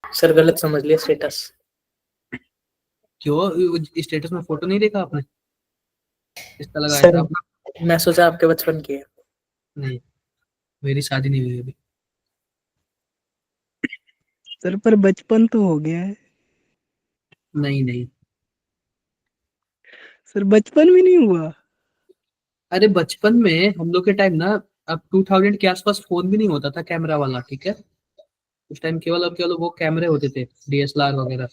Sir गलत समझ लिया स्टेटस। क्यों, स्टेटस में फोटो नहीं देखा आपने? किसका लगाया सर था आपने? मैं सोचा आपके बचपन की है। नहीं, मेरी शादी नहीं हुई अभी। सर पर बचपन तो हो गया है। नहीं नहीं, सर बचपन भी नहीं हुआ। अरे बचपन में हम लोग के टाइम ना, अब 2000 के आसपास फोन भी नहीं होता था कैमरा वाला, ठीक है। उस टाइम केवल और केवल वो कैमरे होते थे, डीएसएलआर वगैरह।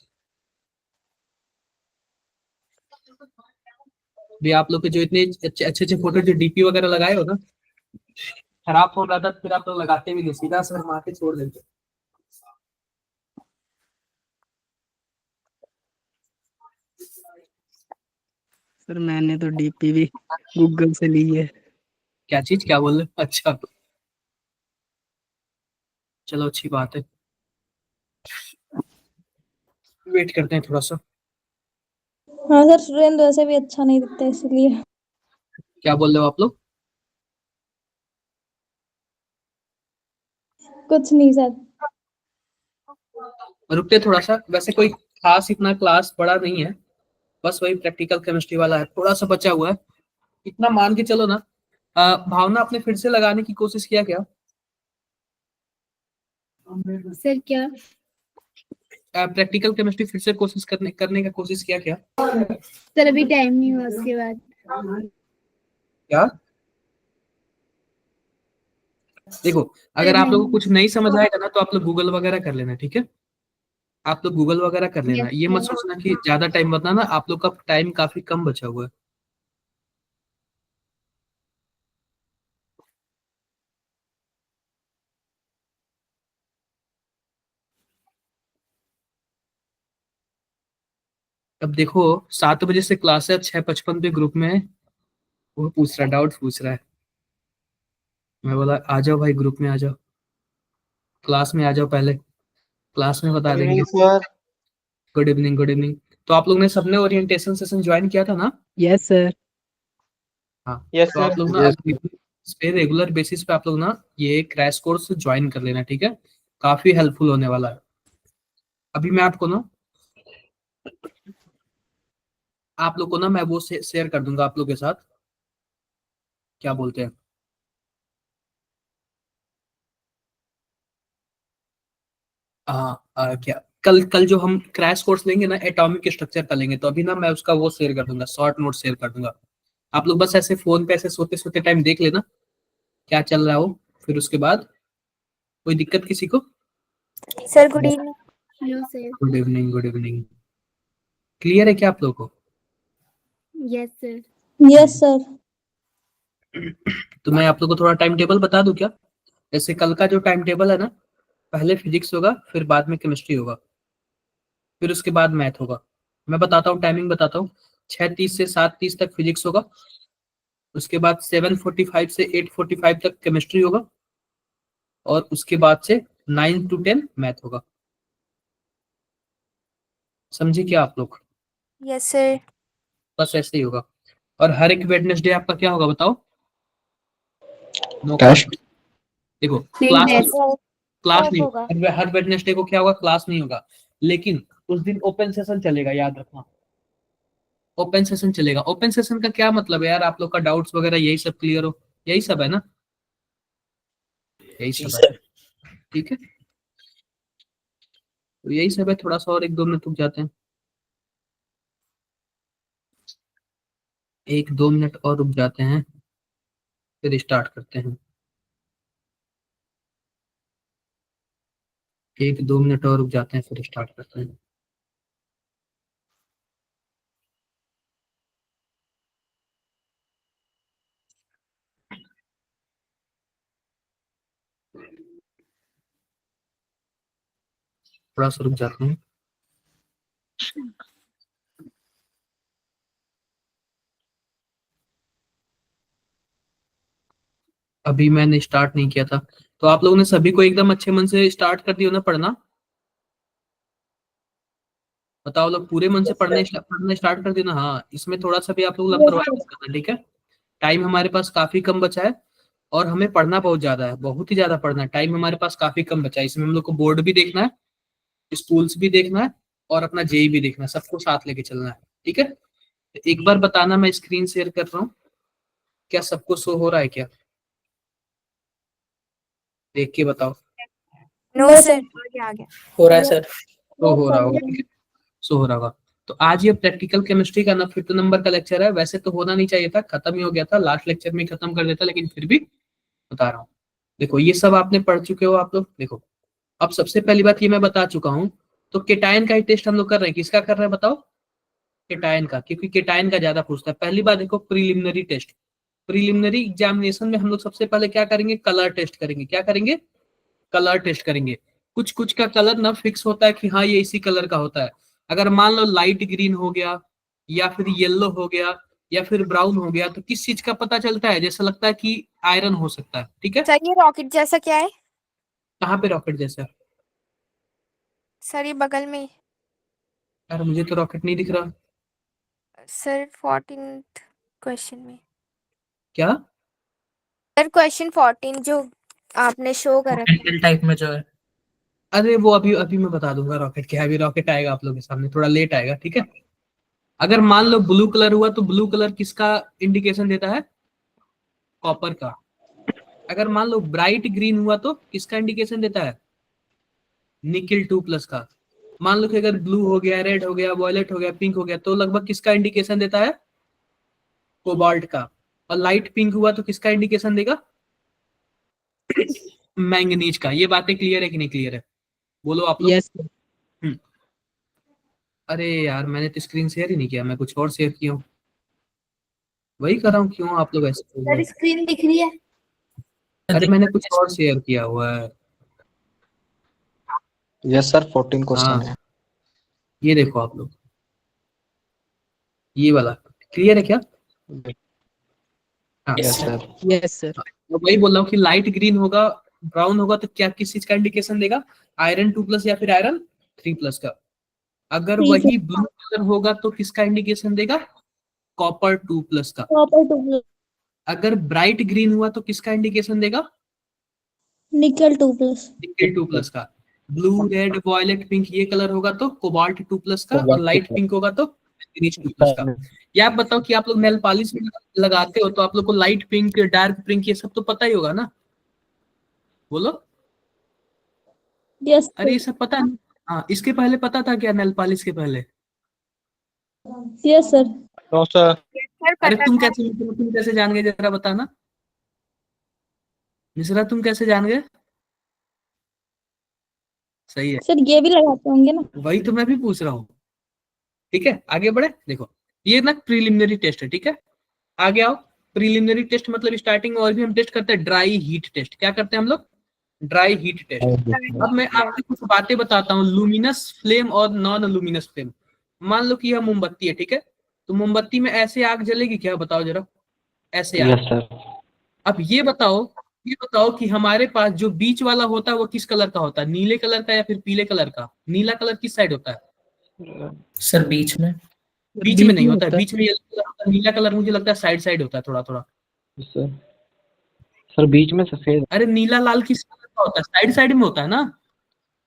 भी आप लोग के जो इतने अच्छे अच्छे अच्छे फोटो जो डीपी वगैरह लगाए हो ना, खराब हो रहा था फिर आप लोग लगाते भी नहीं, सीधा सर मार के छोड़ देते। सर मैंने तो डीपी भी गूगल से ली है। क्या चीज, क्या बोल रहे हो? अच्छा, चलो अच्छी बात है। वेट करते हैं थोड़ा सा। हाँ सर, सुरेंद्र वैसे भी अच्छा नहीं दिखता इसलिए। क्या बोल रहे हो आप लोग? कुछ नहीं सर। रुकते थोड़ा सा, वैसे कोई खास इतना क्लास बड़ा नहीं है, बस वही प्रैक्टिकल केमिस्ट्री वाला है, थोड़ा सा बचा हुआ है। इतना मान के चलो ना। भावना, आपने फिर से लगाने की कोशिश किया क्या? सर क्या? प्रैक्टिकल केमिस्ट्री फिर से कोशिश करने का कोशिश किया क्या? सर अभी टाइम नहीं हुआ उसके बाद। क्या? देखो, अगर आप लोगों को कुछ नहीं समझ आएगा ना तो आप लोग गूगल वगैरह कर लेना, ठीक है। आप लोग गूगल वगैरह कर लेना, ये मत सोचना कि ज्यादा टाइम बताना, आप लोग का टाइम काफी कम बचा हुआ है। अब देखो, 7 बजे से क्लास है, 6:55 पे ग्रुप में है। वो पूछ रहा, डाउट पूछ रहा है। मैं बोला आ जाओ भाई, ग्रुप में आ जाओ, क्लास में आ जाओ, पहले क्लास में बता देंगे। Sir. Good evening, good evening. तो आप लोग ने सबने ओरिएंटेशन सेशन ज्वाइन किया था ना? Yes sir. हाँ। यस तो सर। आप लोग ना अभी इस पे रेगुलर बेसिस पे आप लोग ना ये क्रैश कोर्स ज्वाइन कर लेना, ठीक है। काफी हेल्पफुल होने वाला है। अभी मैं आपको ना, आप लोग को ना मैं वो शेयर कर दूंगा आप लोग के साथ। क्या बोलते हैं? हाँ, क्या, कल कल जो हम क्रैश कोर्स लेंगे ना, एटॉमिक स्ट्रक्चर का लेंगे, तो अभी ना मैं उसका वो शेयर कर दूंगा, शॉर्ट नोट शेयर कर दूंगा। आप लोग बस ऐसे फोन पे ऐसे सोते सोते टाइम देख लेना क्या चल रहा हो, फिर उसके बाद कोई दिक्कत किसी को? Sir good evening. Hello sir. Good evening, good evening. Clear है क्या आप लोगों को? Yes sir. Yes sir. तो मैं आप लोगों को थोड़ा टाइम टेबल बता दूं क्या? जैसे कल का जो टाइम टेबल है ना, पहले फिजिक्स होगा, फिर बाद में केमिस्ट्री होगा, फिर उसके बाद मैथ होगा। मैं बताता हूँ, टाइमिंग बताता हूँ। 6:30 से 7:30 तक फिजिक्स होगा। उसके बाद 7:45 से 8:45 तक केमिस्ट्री होगा। और उसके बाद से 9 to 10 मैथ होगा। समझे क्या आप लोग? Yes sir. बस ऐसे ही होगा। और हर एक वेडनेसडे आपका क्या होगा बताओ? No class. टेस्ट। देखो, नहीं क्लास टेस्ट। क्लास टेस्ट नहीं होगा। होगा, हर वेडनेसडे को क्या होगा, क्लास नहीं होगा। लेकिन उस दिन ओपन सेशन चलेगा, याद रखना। ओपन सेशन चलेगा। ओपन सेशन का क्या मतलब है यार, आप लोग का डाउट्स वगैरह यही सब क्लियर हो, यही सब है ना? यही जी सब सर। है, ठीक है। तो यही सब है, थोड़ा सा और 1-2 मिनट रुक जाते हैं। 1-2 मिनट और रुक जाते हैं, फिर स्टार्ट करते हैं। 1-2 मिनट और रुक जाते हैं, फिर स्टार्ट करते हैं। थोड़ा सा रुक जाते हैं। अभी मैंने स्टार्ट नहीं किया था, तो आप लोगों ने सभी को एकदम अच्छे मन से स्टार्ट कर दिया ना पढ़ना? बताओ लोग, पूरे मन से पढ़ना स्टार्ट कर देना। हाँ, इसमें थोड़ा सा भी आप लोग लापरवाही मत करना, ठीक है। टाइम हमारे पास काफी कम बचा है। और हमें पढ़ना बहुत ज्यादा है, बहुत ही ज्यादा पढ़ना है। टाइम हमारे पास काफी कम बचा है, इसमें हम लोग को बोर्ड भी देखना है, स्कूल्स भी देखना है और अपना जेई भी देखना है, सबको साथ लेके चलना है। ठीक है, तो एक बार बताना, मैं स्क्रीन शेयर कर रहा हूँ, क्या सबको शो हो रहा है क्या? देख के बताओ। नो सर, आगे आ गया। हो रहा है सर। शो हो रहा होगा, ठीक है, शो हो रहा होगा। तो आज ये प्रैक्टिकल केमिस्ट्री का ना 5th नंबर का लेक्चर है। वैसे तो होना नहीं चाहिए था, खत्म ही हो गया था, लास्ट लेक्चर में ही खत्म कर देता, लेकिन फिर भी बता रहा हूँ। देखो ये सब आपने पढ़ चुके हो आप लोग। देखो अब सबसे पहली बात ये मैं बता चुका हूँ, तो केटायन का ही टेस्ट हम लोग कर रहे हैं। किसका कर रहे हैं बताओ? केटायन का, क्योंकि केटायन का ज्यादा पूछता है। पहली बात देखो, प्रीलिमिनरी टेस्ट, प्रीलिमिनरी एग्जामिनेशन में हम लोग सबसे पहले क्या करेंगे? कलर टेस्ट करेंगे। क्या करेंगे? कलर टेस्ट करेंगे। कुछ कुछ का कलर ना फिक्स होता है कि हाँ ये इसी कलर का होता है। अगर मान लो लाइट ग्रीन हो गया या फिर येलो हो गया या फिर ब्राउन हो गया, तो किस चीज का पता चलता है? जैसा लगता है कि आयरन हो सकता है। ठीक है, सर ये रॉकेट जैसा क्या है? कहाँ पे रॉकेट जैसा? सर ये बगल में। यार मुझे तो रॉकेट नहीं दिख रहा। सर 14th क्वेश्चन में। क्या? सर क्वेश्चन 14 जो आपने शो करा था। मेंटल टाइप में जो है। अरे वो अभी अभी मैं बता दूंगा रॉकेट क्या है। अभी रॉकेट आएगा आप लोगों के सामने, थोड़ा लेट आएगा। ठीक है, अगर मान लो ब्लू कलर हुआ तो ब्लू कलर किसका इंडिकेशन देता है? कॉपर का। अगर मान लो ब्राइट ग्रीन हुआ तो किसका इंडिकेशन देता है? निकिल 2+ का। मान लो कि अगर ब्लू हो गया, रेड हो गया, वॉयलेट हो गया, पिंक हो गया, तो लगभग किसका इंडिकेशन देता है? कोबाल्ट का। और लाइट पिंक हुआ तो किसका इंडिकेशन देगा? मैंगनीज का। ये बातें क्लियर है कि नहीं क्लियर है? बोलो आप लोग। यस हम्म। अरे यार मैंने तो स्क्रीन शेयर ही नहीं किया, मैं कुछ और शेयर किया हूँ। वही कर रहा हूँ, क्यों आप लोग ऐसे बोल रहे हो? स्क्रीन दिख रही है। अरे मैंने कुछ और शेयर किया हुआ है। यस सर 14 क्वेश्चन हाँ है। ये देखो आप लोग, ये वाला क्लियर है क्या? हाँ यस सर। यस सर तो वही बोल रहा हूँ कि लाइट ग्रीन होगा, ब्राउन होगा तो क्या किस चीज का इंडिकेशन देगा? आयरन 2+ या फिर आयरन 3+ का। अगर ठीक है। वही ब्लू कलर होगा तो किसका इंडिकेशन देगा? कॉपर 2+ का। कॉपर 2+, अगर ब्राइट ग्रीन हुआ तो किसका इंडिकेशन देगा? निकल 2+। निकेल 2+ का। ब्लू, रेड, वॉयलेट, पिंक ये कलर होगा तो कोबाल्ट 2+ का, और लाइट पिंक होगा तो मैंगनीज 2+ का। या आप बताओ कि आप लोग नेल पॉलिश में लगाते हो तो आप लोग को लाइट पिंक, डार्क पिंक ये सब तो पता ही होगा ना? बोलो। यस अरे ये सब पता है? हाँ, इसके पहले पता था क्या नेल पॉलिश के पहले? Yes sir. No sir. Sir अरे पता तुम था। कैसे जान गए, जरा बताना। मिश्रा तुम कैसे जान गए? सही है, सर ये भी लगाते होंगे ना? वही तो मैं भी पूछ रहा हूँ। ठीक है, आगे बढ़े। देखो ये ना प्रीलिमिनरी टेस्ट है। ठीक है, आगे आओ। प्रीलिमिनरी टेस्ट मतलब स्टार्टिंग में और भी हम टेस्ट करते हैं, ड्राई हीट टेस्ट। क्या करते हैं हम लोग? Dry heat test. अब मैं आपको कुछ बातें बताता हूँ, लुमिनस फ्लेम और नॉन लुमिनस फ्लेम। मान लो कि यह मोमबत्ती है, ठीक है, तो मोमबत्ती में ऐसे आग जलेगी क्या? बताओ जरा, ऐसे आग। Yes sir. अब ये बताओ कि हमारे पास जो बीच वाला होता है वो किस कलर का होता है? नीले कलर का या फिर पीले कलर का? नीला कलर किस साइड होता है? सर बीच में। बीच में नहीं होता है, बीच में येलो कलर होता है। नीला कलर मुझे लगता है साइड साइड होता है, थोड़ा थोड़ा। सर सर बीच में सफेद। अरे नीला लाल किस कलर का होता है? साइड साइड में होता है ना?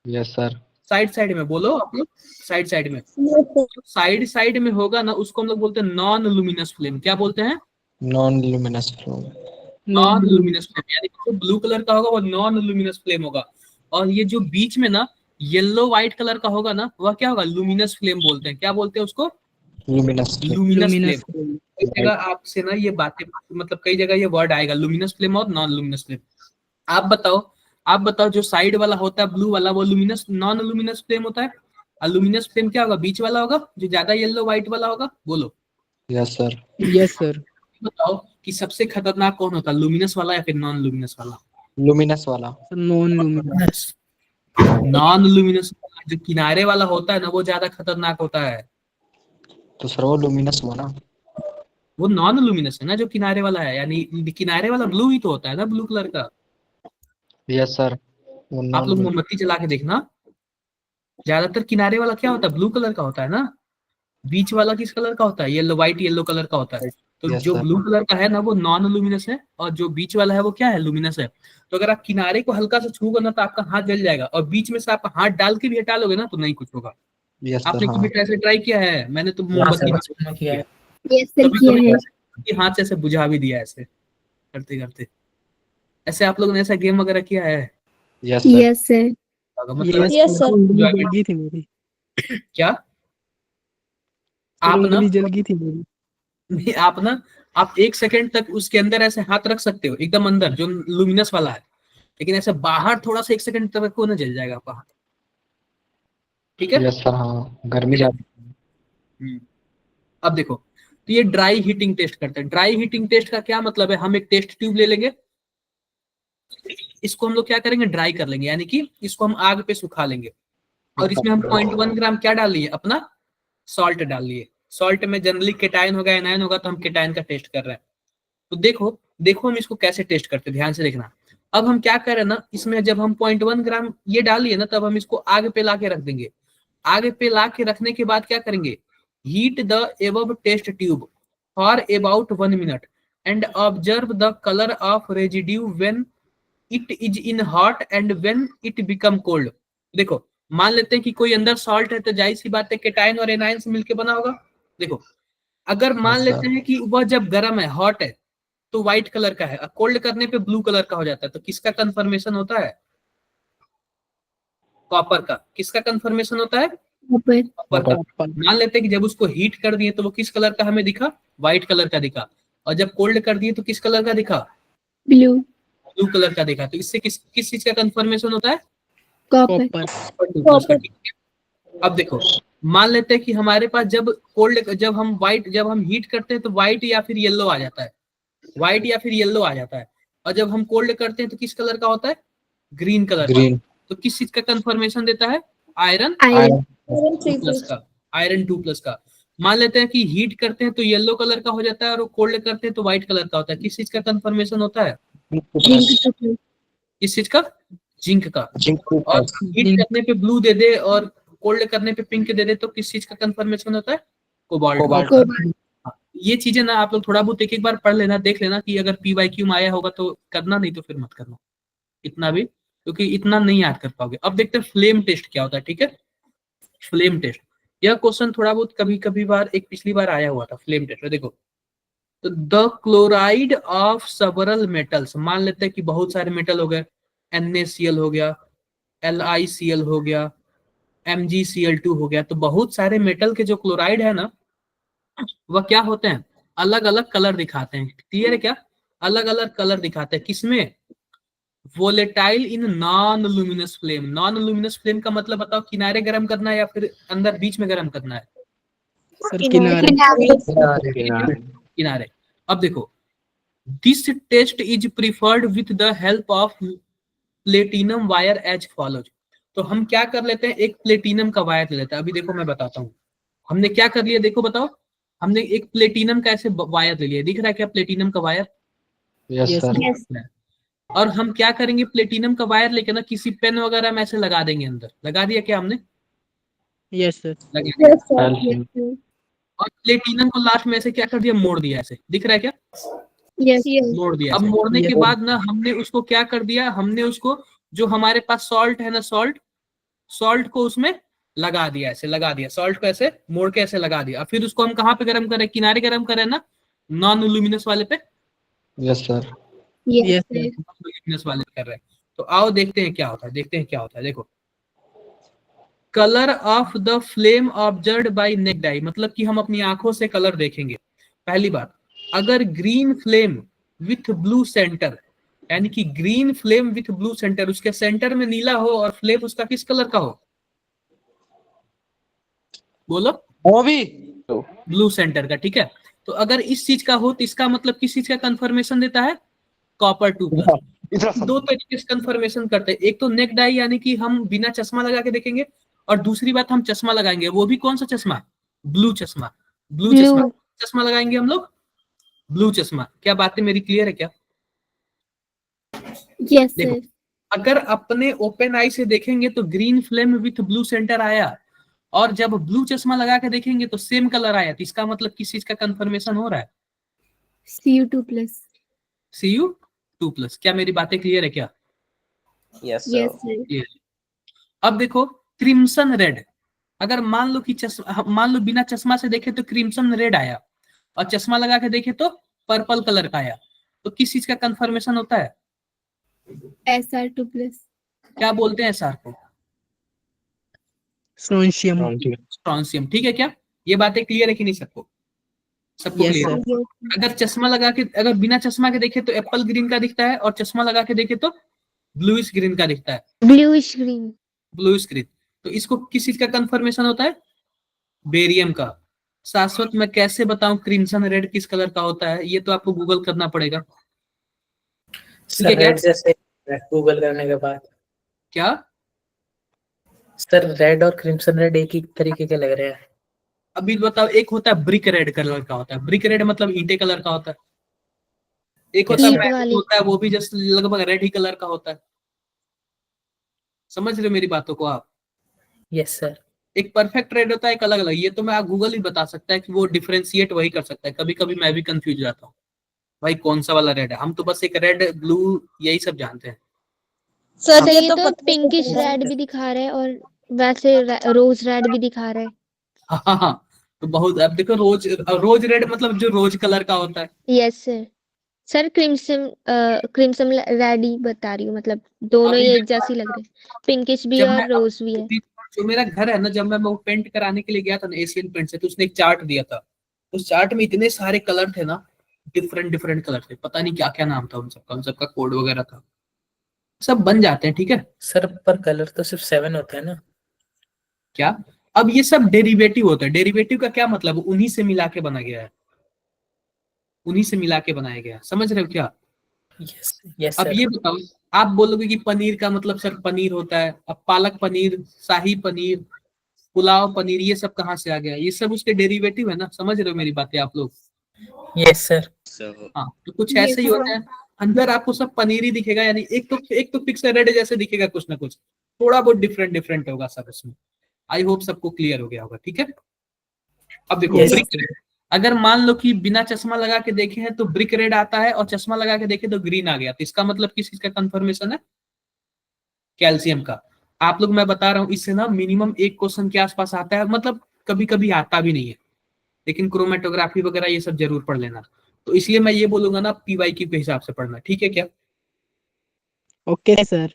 Yes sir. साइड साइड में बोलो आप लोग, साइड साइड में। Yes sir. साइड साइड में होगा ना, उसको हम लोग बोलते हैं नॉन लुमिनस फ्लेम। क्या बोलते हैं? Non luminous flow. Non luminous flame. यानी कि जो ब्लू कलर का होगा वो नॉन लुमिनस फ्लेम होगा, और ये जो बीच में ना येलो व्हाइट कलर का होगा ना, वह क्या होगा? लुमिनस फ्लेम बोलते हैं। क्या बोलते हैं उसको? Luminous flow. Luminous flame. कई जगह आपसे ना ये बातें, मतलब कई जगह ये वर्ड आएगा, लुमिनस फ्लेम और नॉन लुमिनस फ्लेम। आप बताओ जो साइड वाला होता है ब्लू वाला, वो लुमिनस नॉन लुमिनस फ्लेम होता है, और लुमिनस फ्लेम क्या होगा? बीच वाला होगा, जो ज्यादा येलो व्हाइट वाला होगा। बोलो। Yes sir. Yes sir. बताओ कि सबसे खतरनाक कौन होता है, लुमिनस वाला या फिर नॉन लुमिनस वाला? लुमिनस वाला। Non luminous. नॉन लुमिनस जो किनारे वाला होता है ना, वो ज्यादा खतरनाक होता है। तो सर वो लुमिनस हुआ ना। वो नॉन लुमिनस है ना जो किनारे वाला है, यानी किनारे वाला ब्लू ही तो होता है ना, ब्लू कलर का। यस सर वो आप नॉन लोग मोमबत्ती जला के देखना, ज्यादातर किनारे वाला क्या होता है? ब्लू कलर का होता है ना। बीच वाला किस कलर का होता है? येलो व्हाइट येलो कलर का होता है। तो Yes, जो sir. ब्लू कलर का है ना वो नॉन लुमिनस है, और जो बीच वाला है वो क्या है, लुमिनस है। तो अगर आप किनारे को हल्का सा छूओगे ना तो आपका हाथ जल जाएगा, और बीच में से आप हाथ डाल के भी हटा लोगे ना तो नहीं कुछ होगा। Yes, sir. आपने कभी हाँ ऐसे ट्राई किया है? मैंने तो हाँ सर, मोमबत्ती बचपन में किया है। यस सर कभी किया कभी है। हाथ से ऐसे बुझा भी दिया, ऐसे करते करते। ऐसे आप लोगों ने ऐसा गेम वगैरह किया है? yes, sir. Yes sir. मतलब यस Yes, sir. उंगली जल गई थी मेरी क्या सर, आप ना उंगली जल गई थी मेरी। नहीं, आप ना आप 1 सेकंड तक उसके अंदर ऐसे हाथ रख सकते हो, एकदम अंदर जो लुमिनस वाला है, लेकिन ऐसे बाहर थोड़ा सा 1 सेकंड तक को ना जल जाएगा आपका हाथ। ठीक है। Yes, sir. हाँ गर्मी ज्यादा। अब देखो, तो ये ड्राई हीटिंग टेस्ट करते हैं। ड्राई हीटिंग टेस्ट का क्या मतलब है, हम एक टेस्ट ट्यूब ले लेंगे, इसको हम लोग क्या करेंगे, ड्राई कर लेंगे, यानी कि इसको हम आग पे सुखा लेंगे, और इसमें हम 0.1 ग्राम क्या डाल लिए, अपना सॉल्ट डाल लिए। सॉल्ट में जनरली केटाइन होगा, एनायन होगा, तो हम केटाइन का टेस्ट कर रहे हैं। तो देखो देखो हम इसको कैसे टेस्ट करते हैं, ध्यान से देखना। अब हम क्या कर रहे हैं ना, इसमें जब हम 0.1 ग्राम ये डालिए ना, तब हम इसको आग पे ला के रख देंगे। आग पे ला के रखने के बाद क्या करेंगे, heat the above test tube for about 1 minute and observe the colour of residue when it is in hot and when it become cold. देखो, मान लेते हैं कि कोई अंदर सॉल्ट है, तो जाहिर सी बात है केटाइन और एनाइन से मिलकर बना होगा। देखो, अगर मान Yes, लेते sir. हैं कि वह जब गर्म है, हॉट है, तो व्हाइट कलर का है, कोल्ड करने पे ब्लू कलर का हो जाता है, तो किसका कंफर्मेशन होता है, कॉपर का। किसका कंफर्मेशन होता है, ऊपर कॉपर का। मान लेते हैं कि जब उसको हीट कर दिए तो वो किस कलर का हमें दिखा, व्हाइट कलर का दिखा, और जब कोल्ड कर दिए तो किस कलर का दिखा, ब्लू ब्लू कलर का दिखा। तो इससे किस किस चीज का कंफर्मेशन होता है, कॉपर कॉपर। अब देखो, मान लेते हैं कि हमारे पास जब कोल्ड, जब हम हीट करते हैं तो व्हाइट या फिर येलो आ जाता है, व्हाइट या फिर येलो आ जाता है, और जब हम कोल्ड करते हैं तो किस कलर का होता है, ग्रीन कलर का। Green. तो किस चीज का कंफर्मेशन देता है, iron iron Iron 3 plus plus. का, आयरन 2+ का। मान लेते हैं कि हीट करते हैं तो येलो कलर का हो जाता है, और कोल्ड करते हैं तो व्हाइट कलर का होता है। किस चीज का कंफर्मेशन होता है, जिंक किस चीज का, जिंक का। Zinc और plus. हीट करने पे ब्लू दे दे और कोल्ड करने पे पिंक दे दे तो किस चीज का कंफर्मेशन होता है, कोबाल्ट। Cobalt. कोबाल्ट ये चीजें ना आप लोग थोड़ा बहुत एक एक बार पढ़ लेना, देख लेना कि अगर PYQ में आया होगा तो करना, नहीं तो फिर मत करना इतना भी, क्योंकि इतना नहीं याद कर पाओगे। अब देखते हैं फ्लेम टेस्ट क्या होता है। ठीक है, फ्लेम टेस्ट, यह क्वेश्चन थोड़ा बहुत कभी कभी बार एक पिछली बार आया हुआ था। फ्लेम टेस्ट देखो, तो the chloride of several metals, मान लेते हैं कि बहुत सारे मेटल हो गए, NaCl हो गया, LiCl हो गया, MgCl2 हो गया। तो बहुत सारे मेटल के जो क्लोराइड है ना, वह क्या होते हैं, अलग अलग कलर दिखाते हैं। क्लियर है क्या, अलग अलग कलर दिखाते हैं, किसमें, volatile in non luminous flame. Non luminous flame का मतलब बताओ, किनारे गर्म करना है या फिर अंदर बीच में गर्म करना है, सर किनारे। किनारे। अब देखो, this test is preferred with the help of platinum wire as follows. तो हम क्या कर लेते हैं, एक प्लेटिनम का वायर ले लेते हैं। अभी देखो मैं बताता हूँ हमने क्या कर लिया, देखो बताओ, हमने एक प्लेटिनम का ऐसे वायर ले लिया, दिख रहा है क्या प्लेटिनम का wire, Yes, Yes, sir. Yes और हम क्या करेंगे, प्लेटिनम का वायर लेके ना किसी पेन वगैरह में ऐसे लगा देंगे, अंदर लगा दिया क्या हमने, यस सर। लगा दिया। Yes, sir. Calcium. और प्लेटिनम को लास्ट में ऐसे क्या कर दिया, मोड़ दिया, ऐसे दिख रहा है क्या, यस मोड़ दिया। अब मोड़ने के Yes. बाद ना हमने उसको क्या कर दिया, हमने उसको जो हमारे पास सॉल्ट है ना, सॉल्ट को उसमें लगा दिया, ऐसे लगा दिया, सॉल्ट को ऐसे मोड़ के ऐसे लगा दिया। फिर उसको हम कहाँ पे गर्म करें, किनारे गर्म करें ना, नॉन लुमिनस वाले पे, Yes, sir. Yes, sir. Luminous वाले पे कर रहे हैं। तो आओ देखते हैं क्या होता है, देखते हैं क्या होता है। देखो, colour of the flame observed bye necked आई, मतलब कि हम अपनी आंखों से कलर देखेंगे। पहली बात, अगर green flame with blue centre, यानी कि green flame with blue centre, उसके सेंटर में नीला हो और फ्लेम उसका किस कलर का हो, बोलो, वो भी ब्लू सेंटर का। ठीक है, तो अगर इस चीज का हो तो इसका मतलब किस चीज का कंफर्मेशन देता है, कॉपर 2+। दो तरीके से कंफर्मेशन करते हैं, एक तो नेक्ड आई यानी कि हम बिना चश्मा लगा के देखेंगे, और दूसरी बात हम चश्मा लगाएंगे, वो भी कौन सा चश्मा, ब्लू चश्मा। ब्लू चश्मा, चश्मा लगाएंगे हम लोग, ब्लू चश्मा। क्या बातें मेरी क्लियर है क्या, यस देखो, अगर अपने ओपन आई से देखेंगे तो green flame with blue centre आया, और जब ब्लू चश्मा लगा के देखेंगे तो सेम कलर आया, तो इसका मतलब किस चीज का कंफर्मेशन हो रहा है, Cu2+। Cu2+। क्या मेरी बातें क्लियर है क्या? Yes yes sir. Sir. Clear है। अब देखो क्रिम्सन रेड, अगर मान लो कि मान लो बिना चश्मा से देखे तो क्रिम्सन रेड आया, और चश्मा लगा के देखे तो पर्पल कलर का आया, तो किस चीज का कंफर्मेशन होता है? Sr2+। क्या बोलते हैं SR को? स्ट्रोंशियम। स्ट्रॉन्सियम। ठीक है क्या? ये बातें क्लियर है कि नहीं सबको? सबको यस क्लियर है? सर। अगर चश्मा लगा के, अगर बिना चश्मा के देखे तो एप्पल ग्रीन का दिखता है, और चश्मा लगा के देखे तो ब्लूइश ग्रीन का दिखता है। Bluish green. Bluish green. तो इसको किस चीज का कंफर्मेशन होता है? बेरियम का। शाश्वत मैं कैसे बताऊं क्रिम्सन रेड किस कलर का होता है? ये तो आपको गूगल करना पड़ेगा। ठीक है सर क्या? रेड जैसे गूगल करने के बाद क्या? सर रेड और क्रिम्सन रेड एक ही तरीके के लग रहे हैं। अभी बताओ, एक होता है ब्रिक रेड कलर का होता है, ब्रिक रेड मतलब ईंटे कलर का होता है। एक होता है Yes, sir. ईंट मैरून वाली। होता है, वो भी जस्ट लगभग रेड ही कलर का होता है। समझ रहे हो मेरी बातों को आप? Yes sir. एक परफेक्ट रेड होता है, एक अलग अलग। ये तो मैं आप गूगल ही बता सकता है कि वो डिफरेंशिएट वही कर सकता है। कभी कभी मैं भी कंफ्यूज जाता हूँ भाई कौन सा वाला रेड है। हम तो बस एक रेड ब्लू यही सब जानते हैं। सर सर ये ये तो तो पता पिंकिश चल रहा रेड है। भी दिखा रहा है और वैसे रोज रेड भी दिखा रहा है। हाँ हाँ हाँ। तो बहुत, अब देखो रोज, रोज रेड मतलब जो रोज कलर का होता है। Yes sir. Sir crimson red ही बता रही हूँ, मतलब दोनों ही अभी एक जैसे लग रहे हैं, पिंकिश भी जब मैं और रोज भी है। जो मेरा घर है ना, जब मैं वो पेंट कराने के लिए गया था ना एशियन पेंट से, तो उसने एक चार्ट दिया था। उस चार्ट में इतने सारे कलर थे ना, डिफरेंट डिफरेंट कलर थे, पता नहीं क्या क्या नाम था उन सबका कोड वगैरह था। सब बन जाते हैं, ठीक है सर पर कलर तो सिर्फ 7 होता है ना। क्या? अब ये सब डेरिवेटिव होता है। डेरिवेटिव का क्या मतलब? उन्हीं से मिला के बना गया है, उन्हीं से मिला के बनाया गया है। समझ रहे हो क्या? यस यस अब सर। ये बताओ, आप बोलोगे कि पनीर का मतलब सर पनीर होता है। अब पालक पनीर, शाही पनीर, पुलाव पनीर, ये सब कहाँ से आ गया? ये सब उसके डेरिवेटिव है ना। समझ रहे हो मेरी बातें आप लोग? Yes sir. हाँ, तो कुछ ऐसे ही होता है। अंदर आपको सब पनीर ही दिखेगा, यानी एक तो फिक्स रेड जैसे दिखेगा, कुछ ना कुछ थोड़ा बहुत डिफरेंट डिफरेंट होगा सब उसमें। आई होप सबको क्लियर हो गया होगा। ठीक है, अब देखो Yes. Brick red. अगर मान लो कि बिना चश्मा लगा के देखे हैं तो ब्रिक रेड आता है, और चश्मा लगा के देखे तो ग्रीन आ गया, तो इसका मतलब किस चीज का कंफर्मेशन है? कैल्शियम का। आप लोग, मैं बता रहा हूँ, इससे ना मिनिमम एक क्वेश्चन के आसपास आता है, मतलब कभी कभी आता भी नहीं है, लेकिन क्रोमेटोग्राफी वगैरह ये सब जरूर पढ़ लेना। तो इसलिए मैं ये बोलूंगा ना, PYQ के हिसाब से पढ़ना। ठीक है क्या? Okay sir.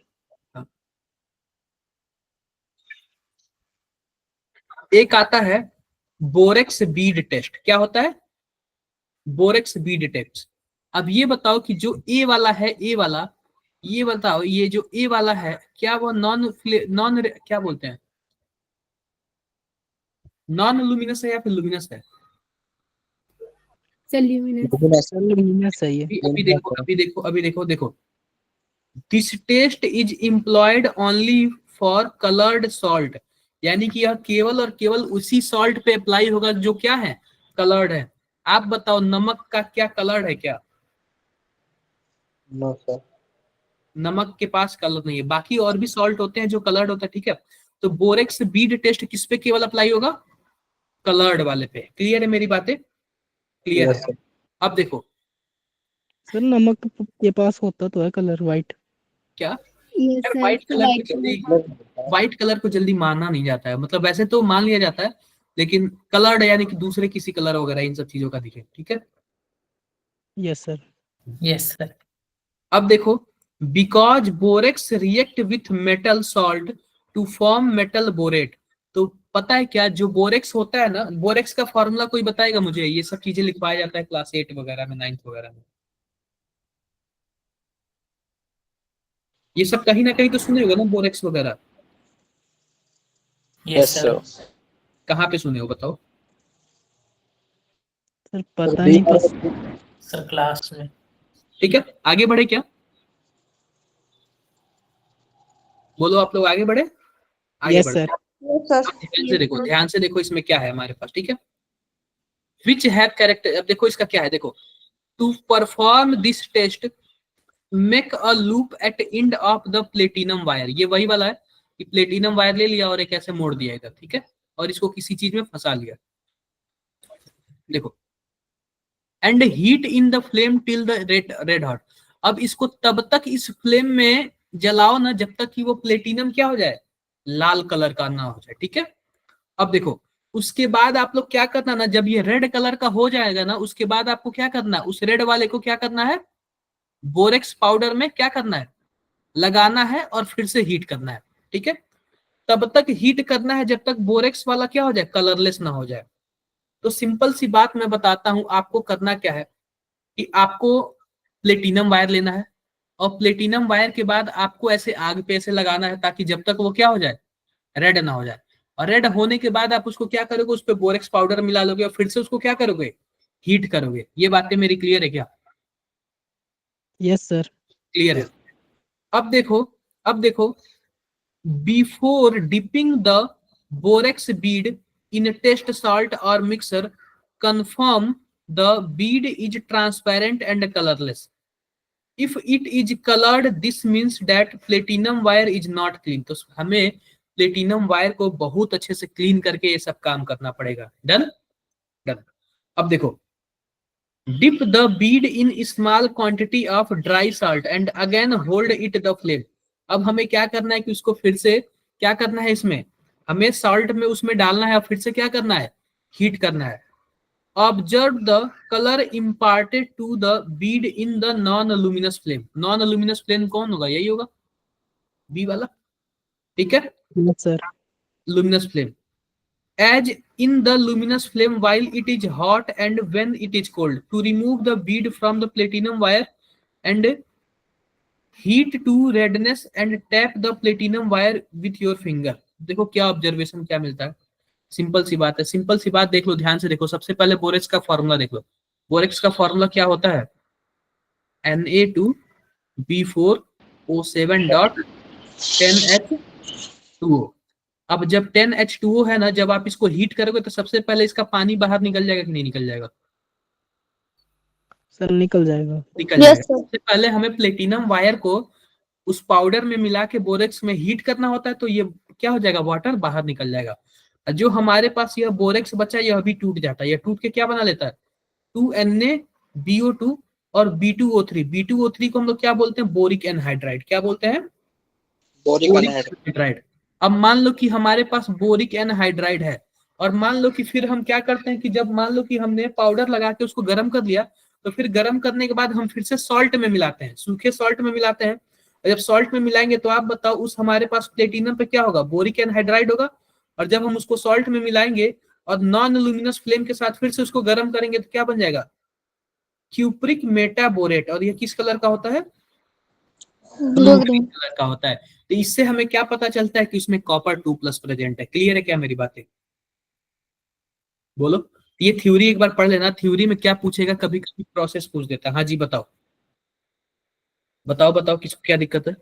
एक आता है बोरेक्स बीड टेस्ट। क्या होता है? Borax bead test. अब ये बताओ कि जो ए वाला है, ए वाला, ये बताओ, ये जो ए वाला है, क्या वो नॉन नॉन क्या बोलते हैं, नॉन लुमिनस है या फिर लुमिनस है? Sir luminous. लुमिनस सही है। अभी देखो, अभी देखो, अभी देखो, देखो, this test is employed only for coloured salt, यानी कि यह केवल और केवल उसी सॉल्ट पे अप्लाई होगा जो क्या है, कलर्ड है। आप बताओ नमक का क्या कलर्ड है क्या? No sir. नमक के पास कलर नहीं है। बाकी और भी सॉल्ट होते हैं जो कलर्ड होता है, ठीक है। तो बोरेक्स बीड टेस्ट किस पे केवल अप्लाई होगा? कलर्ड वाले पे। क्लियर है मेरी बातें? क्लियर यस है? सर। अब देखो सर नमक के पास होता तो है कलर वाइट। क्या, यस यार सर। व्हाइट कलर को जल्दी, व्हाइट कलर को जल्दी मानना नहीं जाता है। मतलब वैसे तो मान लिया जाता है, लेकिन कलर्ड यानी कि दूसरे किसी कलर वगैरह इन सब चीजों का दिखे। ठीक है, यस सर। Yes sir. अब देखो, because borax react with metal salt to form metal borate. तो पता है क्या, जो बोरेक्स होता है ना, बोरेक्स का फॉर्मूला कोई बताएगा मुझे? ये सब चीजें लिखवाया जाता है क्लास 8 वगैरह में, 9th वगैरह में। ये सब कहीं ना कहीं तो सुने होगा ना, बोरेक्स वगैरह। Yes sir. कहाँ पे सुने हो बताओ? सर पता नहीं बस। सर क्लास में। ठीक है, आगे बढ़े क्या? बोलो आप लोग, आगे बढ़े? आगे यस बढ़े। सर। ध्यान से देखो, ध्यान से देखो, इसमें क्या है हमारे पास। ठीक है, विच हैव कैरेक्टर। अब देखो इसका क्या है, देखो, to perform this test make a loop at end of the platinum wire. ये वही वाला है कि प्लेटिनम वायर ले लिया और एक ऐसे मोड़ दिया इधर, ठीक है, और इसको किसी चीज में फंसा लिया। देखो, and heat in the flame till the red hot. अब इसको तब तक इस फ्लेम में जलाओ ना जब तक कि वो प्लेटिनम क्या हो जाए, लाल कलर का ना हो जाए, ठीक है। अब देखो उसके बाद आप लोग क्या करना ना, जब ये रेड कलर का हो जाएगा ना, उसके बाद आपको क्या करना है, उस रेड वाले को क्या करना है, बोरेक्स पाउडर में क्या करना है, लगाना है और फिर से हीट करना है, ठीक है। तब तक हीट करना है जब तक बोरेक्स वाला क्या हो जाए, कलरलेस ना हो जाए। तो सिंपल सी बात मैं बताता हूं, आपको करना क्या है कि आपको प्लेटिनम वायर लेना है और प्लेटिनम वायर के बाद आपको ऐसे आग पे ऐसे लगाना है ताकि जब तक वो क्या हो जाए, रेड ना हो जाए। और रेड होने के बाद आप उसको क्या करोगे, उस पर बोरेक्स पाउडर मिला लोगे और फिर से उसको क्या करोगे, हीट करोगे। ये बातें मेरी क्लियर है क्या? Yes sir. क्लियर है। अब देखो before dipping the borax bead in test salt और mixture confirm the bead is transparent and colourless. If it is coloured this means that platinum wire is not clean. तो हमें platinum wire को बहुत अच्छे से क्लीन करके ये सब काम करना पड़ेगा। Done done. अब देखो dip the bead in small quantity of dry salt and again hold it the flame. अब हमें क्या करना है कि उसको फिर से क्या करना है, इसमें हमें सॉल्ट में उसमें डालना है और फिर से क्या करना है, हीट करना है। Observe the colour imparted to the bead in the non luminous flame. Non luminous flame कौन होगा, यही होगा बी वाला, ठीक है, yes sir. luminous flame as in the luminous flame while it is hot and when it is cold to remove the bead from the platinum wire and heat to redness and tap the platinum wire with your finger। देखो क्या observation क्या मिलता है, simple सी बात है, simple सी बात देख लो, ध्यान से देखो। सबसे पहले बोरेक्स का फॉर्मूला देख लो। बोरेक्स का फॉर्मूला क्या होता है, Na2B4O7.10H2O। अब जब 10H2O है ना, जब आप इसको हीट करोगे तो सबसे पहले इसका पानी बाहर निकल जाएगा कि नहीं निकल जाएगा, सर निकल जाएगा। निकल जाएगा। सबसे पहले हमें प्लेटिनम वायर को उस पाउडर में मिला के बोरेक्स में हीट करना होता है, तो ये क्या हो जाएगा, वाटर बाहर निकल जाएगा। जो हमारे पास यह बोरेक्स बचा यह भी टूट जाता है, यह टूट के क्या बना लेता है, 2Na BO2 और B2O3। B2O3 को हम लोग क्या बोलते हैं, बोरिक एनहाइड्राइड। क्या बोलते हैं, बोरिक एनहाइड्राइड। अब मान लो कि हमारे पास बोरिक एनहाइड्राइड है और मान लो कि फिर हम क्या करते हैं कि जब मान लो कि हमने पाउडर लगा के उसको गर्म कर लिया, तो फिर गर्म करने के बाद हम फिर से सॉल्ट में मिलाते हैं, सूखे सॉल्ट में मिलाते हैं। और जब सॉल्ट में मिलाएंगे तो आप बताओ उस हमारे पास प्लेटिनम पे क्या होगा, बोरिक एनहाइड्राइड होगा। और जब हम उसको सॉल्ट में मिलाएंगे और नॉन लुमिनस फ्लेम के साथ फिर से उसको गर्म करेंगे तो क्या बन जाएगा, क्यूप्रिक मेटाबोरेट। और ये किस कलर का होता है, ब्लू ग्रीन कलर का होता है। तो इससे हमें क्या पता चलता है कि उसमें कॉपर 2+ प्रेजेंट है। क्लियर है क्या मेरी बातें, बोलो। ये थ्योरी एक बार पढ़ लेना, थ्योरी में क्या पूछेगा, कभी कभी प्रोसेस पूछ देता है। हाँ जी बताओ बताओ बताओ, किसको क्या दिक्कत है,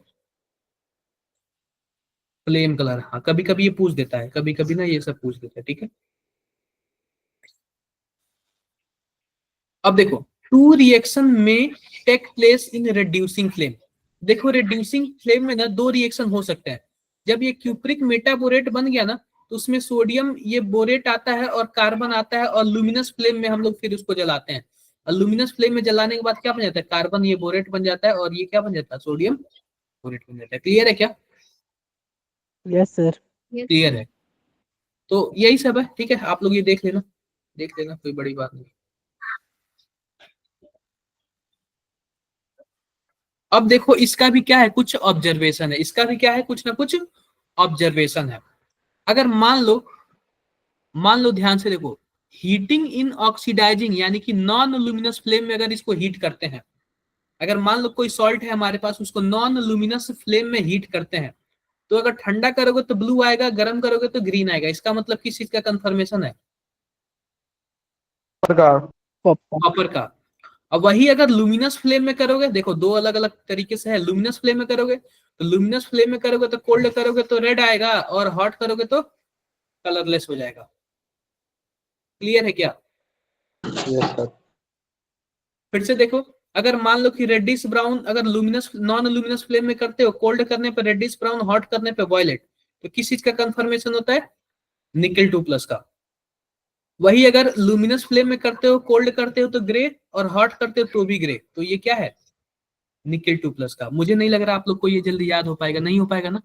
फ्लेम कलर, हाँ कभी कभी ये पूछ देता है, कभी कभी ना ये सब पूछ देता है, ठीक है। अब देखो टू रिएक्शन में take place in reducing flame. देखो रिड्यूसिंग फ्लेम में ना दो रिएक्शन हो सकते हैं। जब ये क्यूप्रिक मेटाबोरेट बन गया ना तो उसमें सोडियम ये बोरेट आता है और कार्बन आता है और लुमिनस फ्लेम में हम लोग फिर उसको जलाते हैं। और लुमिनस फ्लेम में जलाने के बाद क्या बन जाता है, कार्बन ये बोरेट बन जाता है और ये क्या बन जाता है, सोडियम बोरेट बन जाता है। क्लियर है क्या? Yes sir. क्लियर है। तो यही सब है, ठीक है। आप लोग ये देख लेना कोई बड़ी बात नहीं। अब देखो इसका भी क्या है, कुछ ऑब्जर्वेशन है, इसका भी क्या है, कुछ ना कुछ ऑब्जर्वेशन है। अगर मान लो ध्यान से देखो, हीटिंग इन ऑक्सीडाइजिंग यानी कि नॉन लुमिनस फ्लेम में अगर इसको हीट करते हैं, अगर मान लो कोई सॉल्ट है हमारे पास, उसको नॉन लुमिनस फ्लेम में हीट करते हैं, तो अगर ठंडा करोगे तो ब्लू आएगा, गर्म करोगे तो ग्रीन आएगा। इसका मतलब किस चीज का कंफर्मेशन है, कॉपर का। अब वही अगर लुमिनस फ्लेम में करोगे, देखो दो अलग अलग तरीके से है। लुमिनस फ्लेम में करोगे तो लुमिनस फ्लेम में करोगे तो कोल्ड करोगे तो रेड आएगा और हॉट करोगे तो कलरलेस हो जाएगा। क्लियर है क्या? Yes sir. फिर से देखो, अगर मान लो कि रेडिश ब्राउन अगर लुमिनस नॉन लुमिनस फ्लेम में करते हो, कोल्ड करने पर रेडिश ब्राउन, हॉट करने पर वॉयलेट, तो किस चीज का कंफर्मेशन होता है, निकल 2+ का। वही अगर लुमिनस फ्लेम में करते हो, कोल्ड करते हो तो ग्रे, और हॉट करते हो तो भी ग्रे। तो ये क्या है, निकेल 2+ का। मुझे नहीं लग रहा आप लोग को ये जल्दी याद हो पाएगा, नहीं हो पाएगा ना,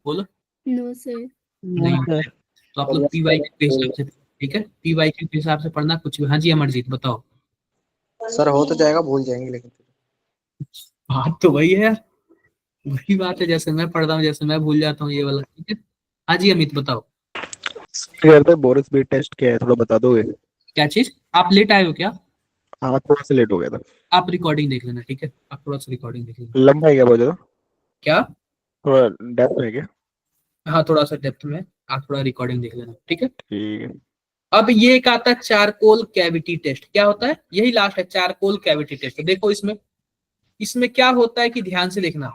बोलो। No sir. नहीं हो सर पाएगा। तो आप लोग पीवाईक्यू के हिसाब से, ठीक है, पीवाईक्यू के हिसाब से पढ़ना कुछ भी। हाँ जी अमरजीत बताओ। सर हो तो जाएगा, भूल जाएंगे लेकिन। बात तो वही है यार, वही बात है, जैसे मैं पढ़ रहा हूँ जैसे मैं भूल जाता हूँ ये वाला, ठीक है। हाँ जी अमित बताओ। करते बोरिस बीट टेस्ट क्या है, थोड़ा बता दोगे? क्या चीज, आप लेट आए हो क्या? हाँ थोड़ा सा लेट हो गया था। आप रिकॉर्डिंग देख लेना, ठीक है, आप थोड़ा सा रिकॉर्डिंग देख लेना। लंबा है क्या बहुत ज्यादा? क्या? थोड़ा डेप्थ में है क्या? हाँ थोड़ा सा डेप्थ में, आप थोड़ा रिकॉर्डिंग देख लेना, ठीक है। ठीक है। अब ये एक आता है चारकोल कैविटी टेस्ट। क्या होता है, यही लास्ट है, चारकोल कैविटी टेस्ट। देखो इसमें, इसमें क्या होता है कि ध्यान से देखना।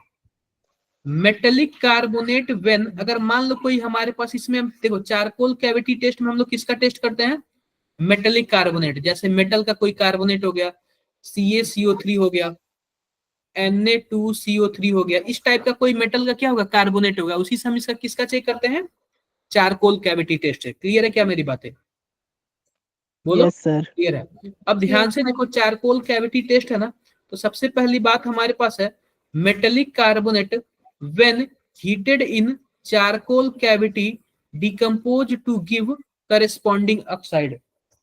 मेटेलिक कार्बोनेट व्हेन, अगर मान लो कोई हमारे पास इसमें, देखो चारकोल कैविटी टेस्ट में हम लोग किसका टेस्ट करते हैं, मेटेलिक कार्बोनेट। जैसे मेटल का कोई कार्बोनेट हो गया, CaCO3 हो गया, Na2CO3 हो गया, इस टाइप का कोई मेटल का क्या होगा, कार्बोनेट होगा, उसी से हम इसका किसका चेक करते हैं, चारकोल कैविटी टेस्ट है। क्लियर है क्या मेरी बातें, बोलो। Yes sir. क्लियर है। अब ध्यान से देखो, चारकोल कैविटी टेस्ट है ना, तो सबसे पहली बात हमारे पास है metallic carbonate when heated in charcoal cavity decompose to give corresponding oxide.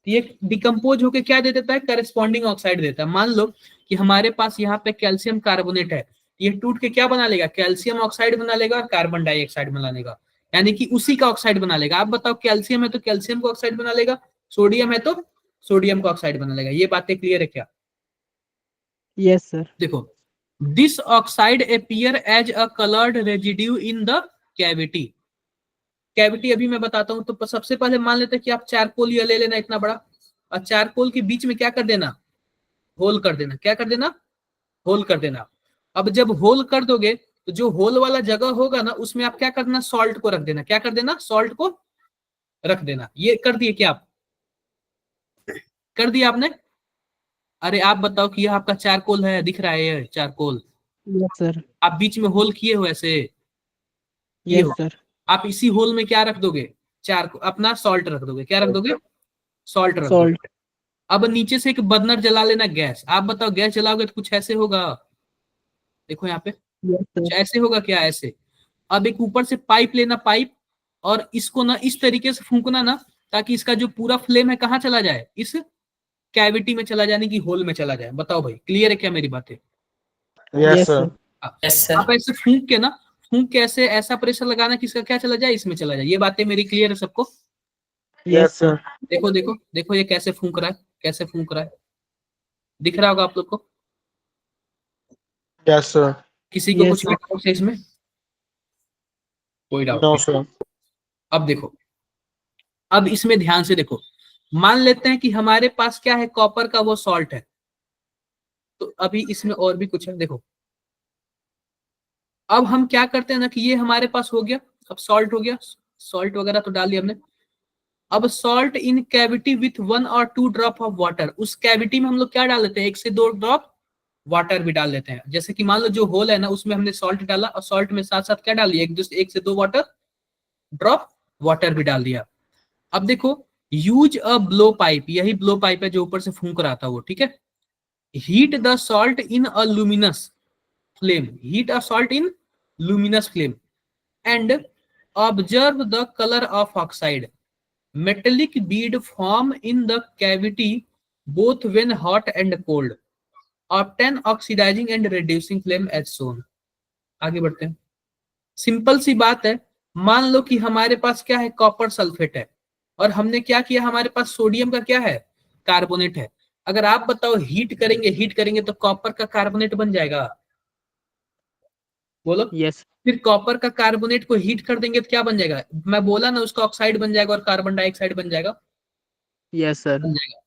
ये डिकम्पोज होके क्या दे देता है, करेस्पॉन्डिंग ऑक्साइड देता है। मान लो कि हमारे पास यहाँ पे कैल्शियम कार्बोनेट है, ये टूट के क्या बना लेगा, कैल्शियम ऑक्साइड बना लेगा और कार्बन डाइऑक्साइड बना लेगा, यानी कि उसी का ऑक्साइड बना लेगा। आप बताओ, कैल्शियम है तो कैल्शियम का ऑक्साइड बना लेगा, सोडियम है तो सोडियम का ऑक्साइड बना लेगा। ये बातें क्लियर है क्या? Yes sir. देखो, this oxide appear as a coloured residue in the cavity. Cavity अभी मैं बताता हूं। तो सबसे पहले मान लेते हैं कि आप चारकोल ये ले लेना इतना बड़ा, और चारकोल के बीच में क्या कर देना, होल कर देना। क्या कर देना, होल कर देना। अब जब होल कर दोगे तो जो होल वाला जगह होगा ना, उसमें आप क्या कर देना, सॉल्ट को रख देना। क्या कर देना, सॉल्ट को रख देना। ये कर दिए क्या आप, कर दिया आपने? अरे आप बताओ कि यह आपका चारकोल है, दिख रहा है ये चारकोल, यस सर। आप बीच में होल किए हो ऐसे, किए यस हो। सर। आप इसी होल में क्या रख दोगे, अपना सॉल्ट रख दोगे। क्या रख दोगे, सॉल्ट रख दोगे। सॉल्ट। अब नीचे से एक बर्नर जला लेना, गैस। आप बताओ, गैस जलाओगे तो कुछ ऐसे होगा, देखो यहाँ पे यस कुछ सर। ऐसे होगा क्या, ऐसे। अब एक ऊपर से पाइप लेना, पाइप, और इसको ना इस तरीके से फूंकना ना, ताकि इसका जो पूरा फ्लेम है कहाँ चला जाए, इस कैविटी में चला जाने की, होल में चला जाए। बताओ भाई, क्लियर है क्या मेरी बातें? Yes sir. Yes sir. आप ऐसे फूंक के ना, फूंक के ऐसे ऐसा प्रेशर लगाना कि इसका क्या चला जाए, इसमें चला जाए। ये बातें मेरी क्लियर है सबको? Yes sir. देखो देखो देखो, ये कैसे फूंक रहा है, कैसे फूंक रहा है, दिख रहा होगा आप लोग को। Yes sir. किसी को Yes, कुछ sir. डाउट है इसमें, कोई डाउट नो नहीं? सर। अब देखो, अब इसमें ध्यान से देखो, मान लेते हैं कि हमारे पास क्या है, कॉपर का वो सॉल्ट है। तो अभी इसमें और भी कुछ है, देखो। अब हम क्या करते हैं ना कि ये हमारे पास हो गया, अब सॉल्ट हो गया, सॉल्ट वगैरह तो डाल दिया हमने। अब सॉल्ट इन कैविटी विथ 1 और 2 ड्रॉप ऑफ वाटर, उस कैविटी में हम लोग क्या डाल देते हैं, 1 से 2 ड्रॉप वाटर भी डाल देते हैं। जैसे कि मान लो जो होल है ना, उसमें हमने सॉल्ट डाला, और सॉल्ट में साथ साथ क्या डाल दिया, 1 से 2 वाटर ड्रॉप वाटर भी डाल दिया। अब देखो, यूज अ ब्लो पाइप, यही ब्लो पाइप है जो ऊपर से फूंक रहा था वो, ठीक है। Heat the salt in a luminous flame, heat a salt in luminous flame and observe the color of oxide. Metallic bead form in the cavity both when hot and cold. Obtain oxidizing and reducing flame as shown. आगे बढ़ते हैं। Simple सी बात है, मान लो कि हमारे पास क्या है, कॉपर सल्फेट है, और हमने क्या किया, हमारे पास सोडियम का क्या है, कार्बोनेट है। अगर आप बताओ हीट करेंगे तो कॉपर का कार्बोनेट बन जाएगा, बोलो। यस। फिर कॉपर का कार्बोनेट को हीट कर देंगे तो क्या बन जाएगा, मैं बोला ना, उसका ऑक्साइड बन जाएगा और कार्बन डाइऑक्साइड बन जाएगा, यस सर। बन जाएगा।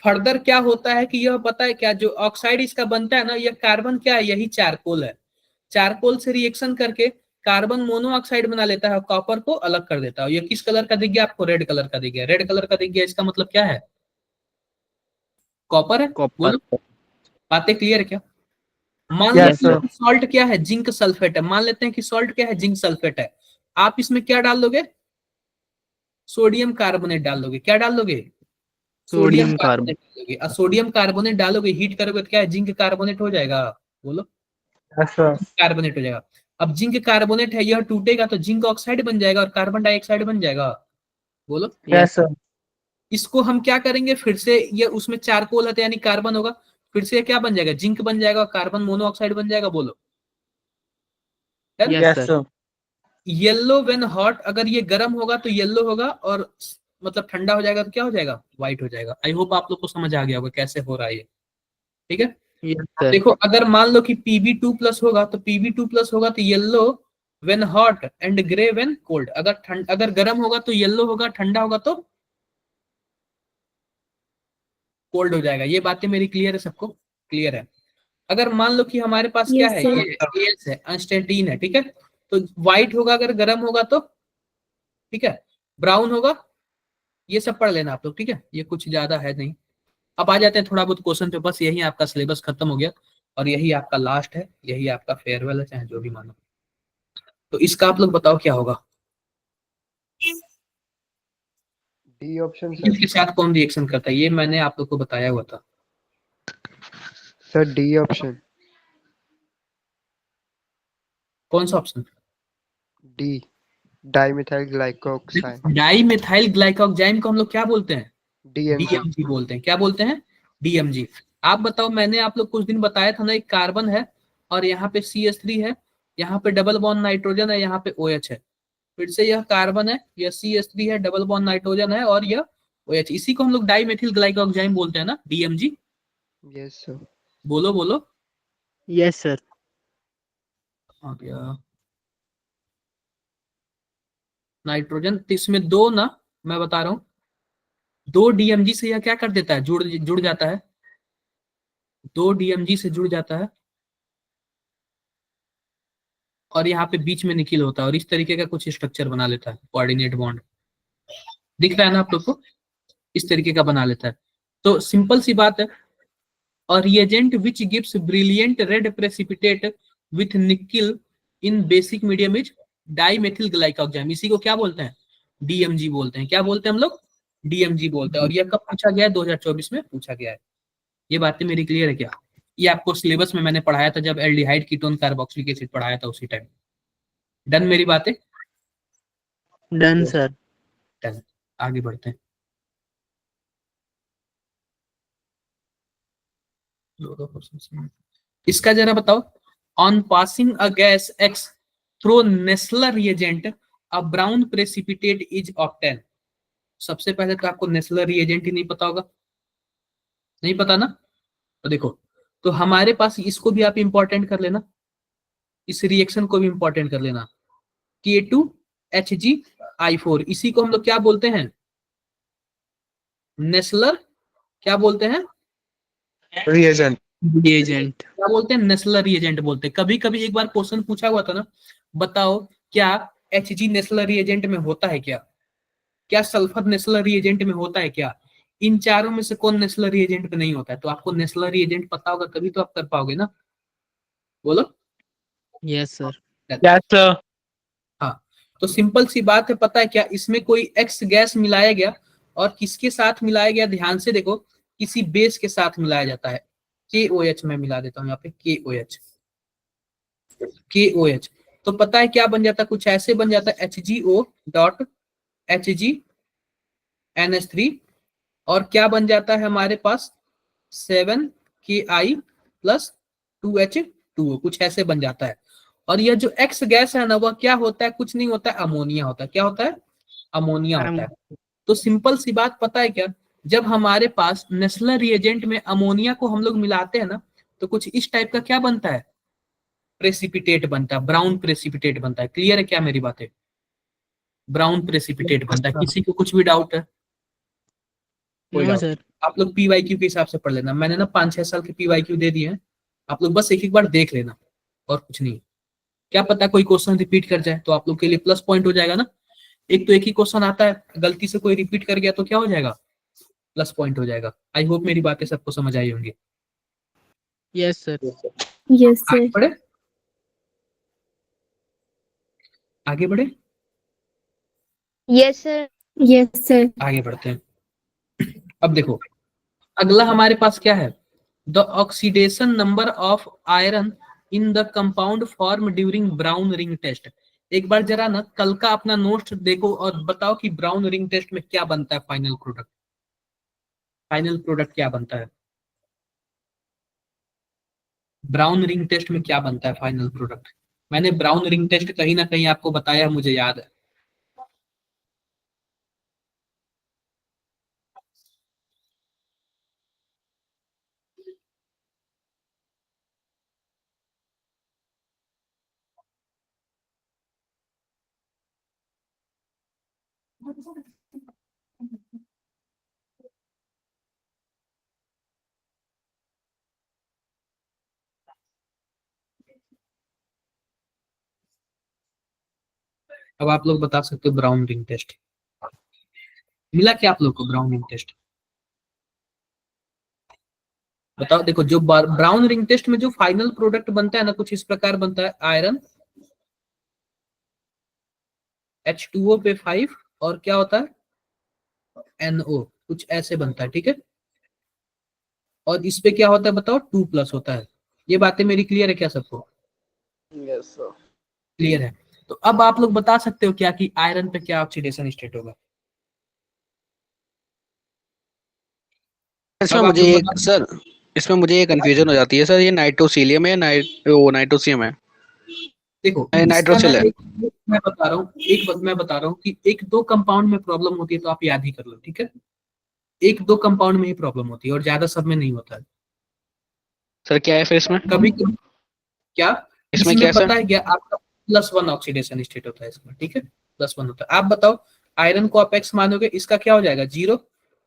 फर्दर क्या होता है कि यह पता है क्या, जो ऑक्साइड इसका बनता है ना, यह कार्बन क्या है, यही चारकोल है। चारकोल से रिएक्शन करके कार्बन मोनोऑक्साइड बना लेता है और कॉपर को अलग कर देता है। ये किस कलर का दिख गया आपको, रेड कलर का दिख गया। रेड कलर का दिख गया, इसका मतलब क्या है, कॉपर है। कॉपर। बोलो, बातें क्लियर है क्या? मान Yes, लेते हैं sir. कि सॉल्ट क्या है, जिंक सल्फेट है। मान लेते हैं कि सॉल्ट क्या है, जिंक सल्फेट है। आप इसमें क्या डाल दोगे, सोडियम कार्बोनेट डाल दोगे। क्या डाल दोगे? सोडियम कार्बोनेट डालोगे। और सोडियम कार्बोनेट डालोगे, हीट करोगे तो क्या है? जिंक कार्बोनेट हो जाएगा। बोलो, कार्बोनेट हो जाएगा। अब जिंक कार्बोनेट है, यह टूटेगा तो जिंक ऑक्साइड बन जाएगा और कार्बन डाइऑक्साइड बन जाएगा। बोलो, यस सर। इसको हम क्या करेंगे फिर से, ये उसमें चारकोल है तो यानी कार्बन होगा, फिर से क्या बन जाएगा? जिंक बन जाएगा और कार्बन मोनोऑक्साइड बन जाएगा। बोलो, yes sir. Yellow when hot, अगर ये गर्म होगा तो येलो होगा, और मतलब ठंडा हो जाएगा तो क्या हो जाएगा? व्हाइट हो जाएगा। आई होप आप लोग को समझ आ गया होगा कैसे हो रहा है ये। ठीक है, यस सर। देखो अगर मान लो कि Pb2+ होगा तो Pb2+ होगा तो yellow when hot and grey when cold. अगर गर्म होगा तो येलो होगा, ठंडा होगा तो कोल्ड हो जाएगा। ये बातें मेरी क्लियर है सबको? क्लियर है। अगर मान लो कि हमारे पास क्या Yes, है, sir. ये AS है, अनस्टेटीन है, ठीक है, तो व्हाइट होगा अगर गर्म होगा तो, ठीक है, ब्राउन होगा। ये सब पढ़ लेना आप लोग, ठीक है, ये कुछ ज्यादा है नहीं। अब आ जाते हैं थोड़ा बहुत क्वेश्चन पे, बस यही आपका सिलेबस खत्म हो गया और यही आपका लास्ट है, यही आपका फेयरवेल है, चाहे जो भी मानो। तो इसका आप लोग बताओ क्या होगा? डी ऑप्शन इसके साथ कौन रिएक्शन करता है, ये मैंने आप लोग को बताया हुआ था। सर, डी ऑप्शन, कौन सा option? D, dimethyl glycoxide, dimethyl glycoxide को हम लोग क्या बोलते हैं? डीएमजी। डीएमजी बोलते हैं। क्या बोलते हैं? डीएमजी। आप बताओ, मैंने आप लोग कुछ दिन बताया था ना, एक कार्बन है और यहाँ पे CH3 है, यहाँ पे डबल बॉन्ड नाइट्रोजन है, यहाँ पे OH है। फिर से यह कार्बन है, यह CH3 है, डबल बॉन्ड नाइट्रोजन है और यह OH। इसी को हम लोग डाई मेथिल ग्लाइकोक्साइड बोलते हैं ना, डीएमजी। Yes sir. बोलो बोलो। Yes sir. आ गया नाइट्रोजन, तो इसमें दो ना, मैं बता रहा हूं, दो डीएमजी से यह क्या कर देता है? जुड़ जाता है, दो डीएमजी से जुड़ जाता है और यहाँ पे बीच में निकिल होता है और इस तरीके का कुछ स्ट्रक्चर बना लेता है, कोऑर्डिनेट बॉन्ड। दिख रहा है ना आप लोग को? इस तरीके का बना लेता है। तो सिंपल सी बात है, और reagent which gives brilliant red precipitate with nickel in basic medium is dimethyl glycoxide. इसी को क्या बोलते हैं? डीएमजी बोलते हैं। क्या बोलते हैं हम लोग? डीएमजी बोलते हैं। और यह कब पूछा गया है? 2024 में पूछा गया है। ये बातें मेरी क्लियर है क्या? ये आपको सिलेबस में मैंने पढ़ाया था जब एल्डिहाइड कीटोन कार्बोक्सिलिक एसिड पढ़ाया था, उसी टाइम। डन मेरी बातें? Done sir. डन। आगे बढ़ते हैं। इसका जरा बताओ, on passing a gas x through Nessler reagent a brown precipitate is obtain. सबसे पहले तो आपको नेस्लर रिएजेंट ही नहीं पता होगा, नहीं पता ना? तो देखो, तो हमारे पास इसको भी आप इंपॉर्टेंट कर लेना, इस रिएक्शन को भी इंपॉर्टेंट कर लेना। K2HgI4, इसी को हम लोग क्या बोलते हैं? नेस्लर क्या बोलते हैं? रिएजेंट। रिएजेंट। क्या बोलते हैं? नेस्लर रिएजेंट बोलते हैं। कभी कभी एक बार क्वेश्चन पूछा हुआ था ना, बताओ क्या Hg नेस्लर रिएजेंट में होता है क्या? क्या सल्फर नेस्लर रिएजेंट में होता है क्या? इन चारों में से कौन नेस्लर रिएजेंट में नहीं होता है? तो आपको नेस्लर रिएजेंट पता होगा तभी तो आप कर पाओगे ना। बोलो। Yes sir. Yes sir. हाँ, तो सिंपल सी बात है, पता है क्या, इसमें कोई एक्स गैस मिलाया गया और किसके साथ मिलाया गया? ध्यान से देखो, किसी बेस के साथ मिलाया जाता है। KOH में मिला देता हूं यहाँ पे, KOH। तो पता है क्या बन जाता है? कुछ ऐसे बन जाता है, HgO.HgNH3, और क्या बन जाता है हमारे पास? 7Ki+2H2O, कुछ ऐसे बन जाता है। और यह जो एक्स गैस है ना, वह क्या होता है? कुछ नहीं होता है, अमोनिया होता है। क्या होता है? अमोनिया होता है। तो सिंपल सी बात, पता है क्या, जब हमारे पास नेस्लर रिएजेंट में अमोनिया को हम लोग मिलाते हैं ना, तो कुछ इस टाइप का क्या बनता है? प्रेसिपिटेट बनता है, ब्राउन प्रेसिपिटेट बनता है। क्लियर है क्या मेरी बातें? ब्राउन प्रेसिपिटेट बनता है। किसी को कुछ भी डाउट है? कोई नो डाउट? सर। आप लोग PYQ के हिसाब से पढ़ लेना, मैंने ना 5-6 साल के PYQ दे दिए हैं, आप लोग बस एक एक बार देख लेना और कुछ नहीं। क्या पता कोई क्वेश्चन रिपीट कर जाए तो आप लोग के लिए प्लस पॉइंट हो जाएगा ना। एक तो एक ही क्वेश्चन आता है, गलती से कोई रिपीट कर गया तो क्या हो जाएगा? प्लस पॉइंट हो जाएगा। आई होप मेरी बातें सबको समझ आई होंगी। Yes sir. Yes, आगे sir. बढ़े, आगे बढ़े। Yes sir. Yes sir. आगे बढ़ते हैं। अब देखो अगला हमारे पास क्या है, the oxidation number of iron in the compound form during brown ring test. एक बार जरा ना कल का अपना नोट्स देखो और बताओ कि ब्राउन रिंग टेस्ट में क्या बनता है फाइनल प्रोडक्ट। फाइनल प्रोडक्ट क्या बनता है ब्राउन रिंग टेस्ट में, क्या बनता है फाइनल प्रोडक्ट। मैंने ब्राउन रिंग टेस्ट कहीं ना कहीं आपको बताया, मुझे याद है। अब आप लोग बता सकते हो ब्राउन रिंग टेस्ट मिला क्या आप लोग को। ब्राउन रिंग टेस्ट बताओ। देखो जो ब्राउन रिंग टेस्ट में जो फाइनल प्रोडक्ट बनता है ना, कुछ इस प्रकार बनता है, आयरन H2O पे 5 और क्या होता है NO, कुछ ऐसे बनता है, ठीक है। और इस पे क्या होता है बताओ, 2+ होता है। ये बातें मेरी क्लियर है क्या सबको। Yes sir. क्लियर है। तो अब आप लोग बता सकते हो क्या कि आयरन पे क्या ऑक्सीडेशन स्टेट होगा। इसमें अब आप मुझे लोग एक बता सर, इसमें मुझे एक कंफ्यूजन हो जाती है सर, ये नाइट्रोसीलियम है नाइट्रोसियम है, देखो इसका ना नाइट्रोसिल है। एक मैं बता रहा हूँ, एक बात मैं बता रहा हूँ कि एक दो कंपाउंड में प्रॉब्लम होती है तो आप याद ही कर लो, ठीक है। एक दो कंपाउंड में ही प्रॉब्लम होती है और ज्यादा सब में नहीं होता है। सर क्या है फिर इसमें, कभी कभी क्या इसमें इसमें क्या है सर। पता है क्या आपका +1 ऑक्सीडेशन स्टेट होता है इसमें, ठीक है। +1 होता है। आप बताओ आयरन को आप x मानोगे, इसका क्या हो जाएगा 0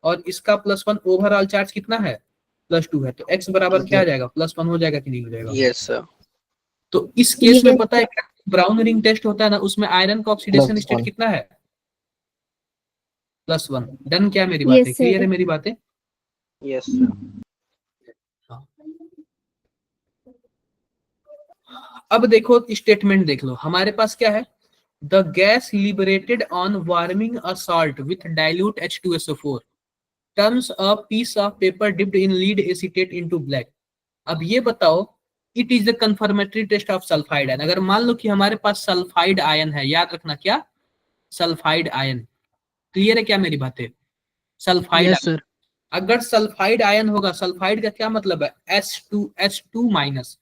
और इसका +1, ओवरऑल चार्ज कितना है +2 है, तो x बराबर क्या आ जाएगा +1 हो जाएगा कि नहीं हो जाएगा। Yes sir. तो इस केस में यस पता है ब्राउन रिंग टेस्ट होता है ना, उसमें आयरन का ऑक्सीडेशन स्टेट +1। कितना है +1। डन क्या मेरी बातें यस क्लियर सर। है मेरी बातें। Yes sir. हाँ। अब देखो स्टेटमेंट देख लो, हमारे पास क्या है, the gas liberated on warming a salt with dilute H2SO4 turns a piece of paper dipped in lead acetate into black. अब ये बताओ, it is the confirmatory test of sulphide ion. अगर मान लो कि हमारे पास सल्फाइड आयन है, याद रखना क्या, सल्फाइड आयन। क्लियर है क्या मेरी बातें। Sulphide yes ion, sir. अगर सल्फाइड आयन होगा, सल्फाइड का क्या मतलब है H2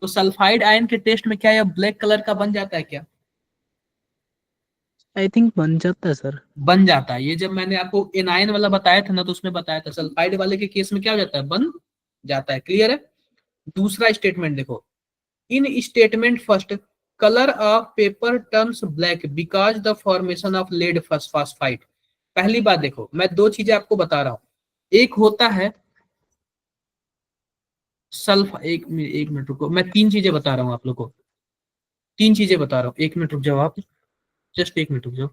तो सल्फाइड आयन के टेस्ट में क्या यह ब्लैक कलर का बन जाता है क्या। आई थिंक बन जाता है सर। बन जाता है। ये जब मैंने आपको एनायन वाला बताया था ना, तो उसमें बताया था सल्फाइड वाले के केस में क्या हो जाता है, बन जाता है। क्लियर है। दूसरा स्टेटमेंट देखो, in statement first colour of paper turns black because the formation of lead phosphide. पहली बात देखो, मैं दो चीजें आपको बता रहा हूं, एक होता है एक मिनट रुको, मैं तीन चीजें बता रहा हूँ आप लोग को, तीन चीजें बता रहा हूँ, 1 मिनट रुक जाओ आप, जस्ट 1 मिनट रुक जाओ।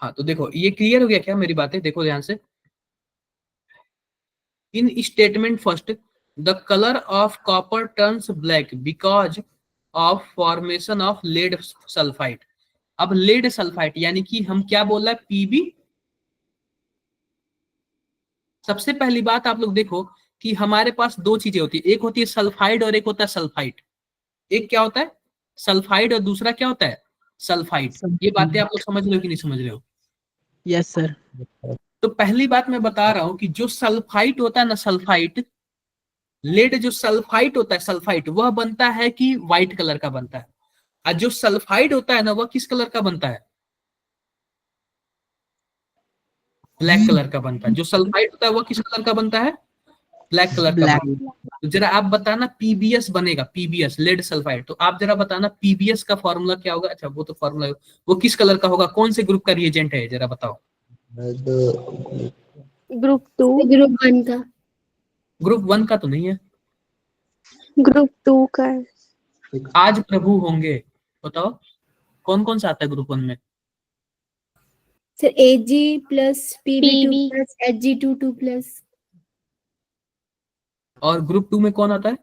हाँ तो देखो ये क्लियर हो गया क्या मेरी बातें, देखो ध्यान से। In statement first the colour of copper turns black because of formation of lead sulphide. अब लेड सल्फाइड यानी कि हम क्या बोल रहे हैं, पीबी। सबसे पहली बात आप लोग देखो कि हमारे पास दो चीजें होती है, एक होती है सल्फाइड और एक होता है सल्फाइड। एक क्या होता है सल्फाइड और दूसरा क्या होता है सल्फाइड। ये बातें आप लोग समझ रहे हो कि नहीं समझ रहे हो। Yes sir. तो पहली बात मैं बता रहा हूं कि जो सल्फाइड होता है ना, सल्फाइड लेड जो सल्फाइड होता है, सल्फाइड वह बनता है कि व्हाइट कलर का बनता है, और जो सल्फाइड होता है ना वह किस कलर का बनता है, ब्लैक कलर का बनता है। जो सल्फाइड होता है वह किस कलर का बनता है, ब्लैक कलर का ब्लैक। बनता है। तो जरा आप बताना पीबीएस बनेगा, पीबीएस लेड सल्फाइड, तो आप जरा बताना पीबीएस का फॉर्मूला क्या होगा। अच्छा वो तो फॉर्मूला, वो किस कलर का होगा, कौन से ग्रुप का रिएजेंट है जरा बताओ। ग्रुप 2 ग्रुप 1 का। ग्रुप 1 का तो नहीं है। ग्रुप 2 का है। आज प्रभु होंगे, बताओ कौन कौन सा आता है ग्रुप 1 में? Sir AG plus PB2 PB plus HG2 plus. और ग्रुप 2 में कौन आता है?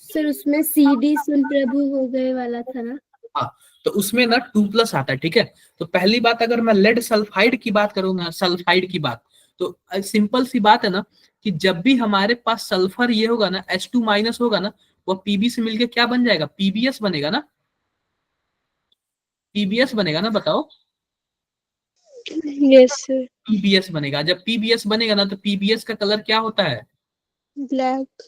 सर उसमें CD सुन प्रभु हो गए वाला था ना। हाँ, तो उसमें ना 2+ आता है, ठीक है। तो पहली बात, अगर मैं लेड सल्फाइड की बात करूंगा, सल्फाइड की बात, तो सिंपल सी बात है ना कि जब भी हमारे पास सल्फर ये होगा ना, H2- होगा ना, वो पीबी से मिलके क्या बन जाएगा? PBS बनेगा ना, PBS बनेगा ना, बताओ। Yes sir. PBS बनेगा। जब PBS बनेगा ना, तो PBS का कलर क्या होता है? ब्लैक।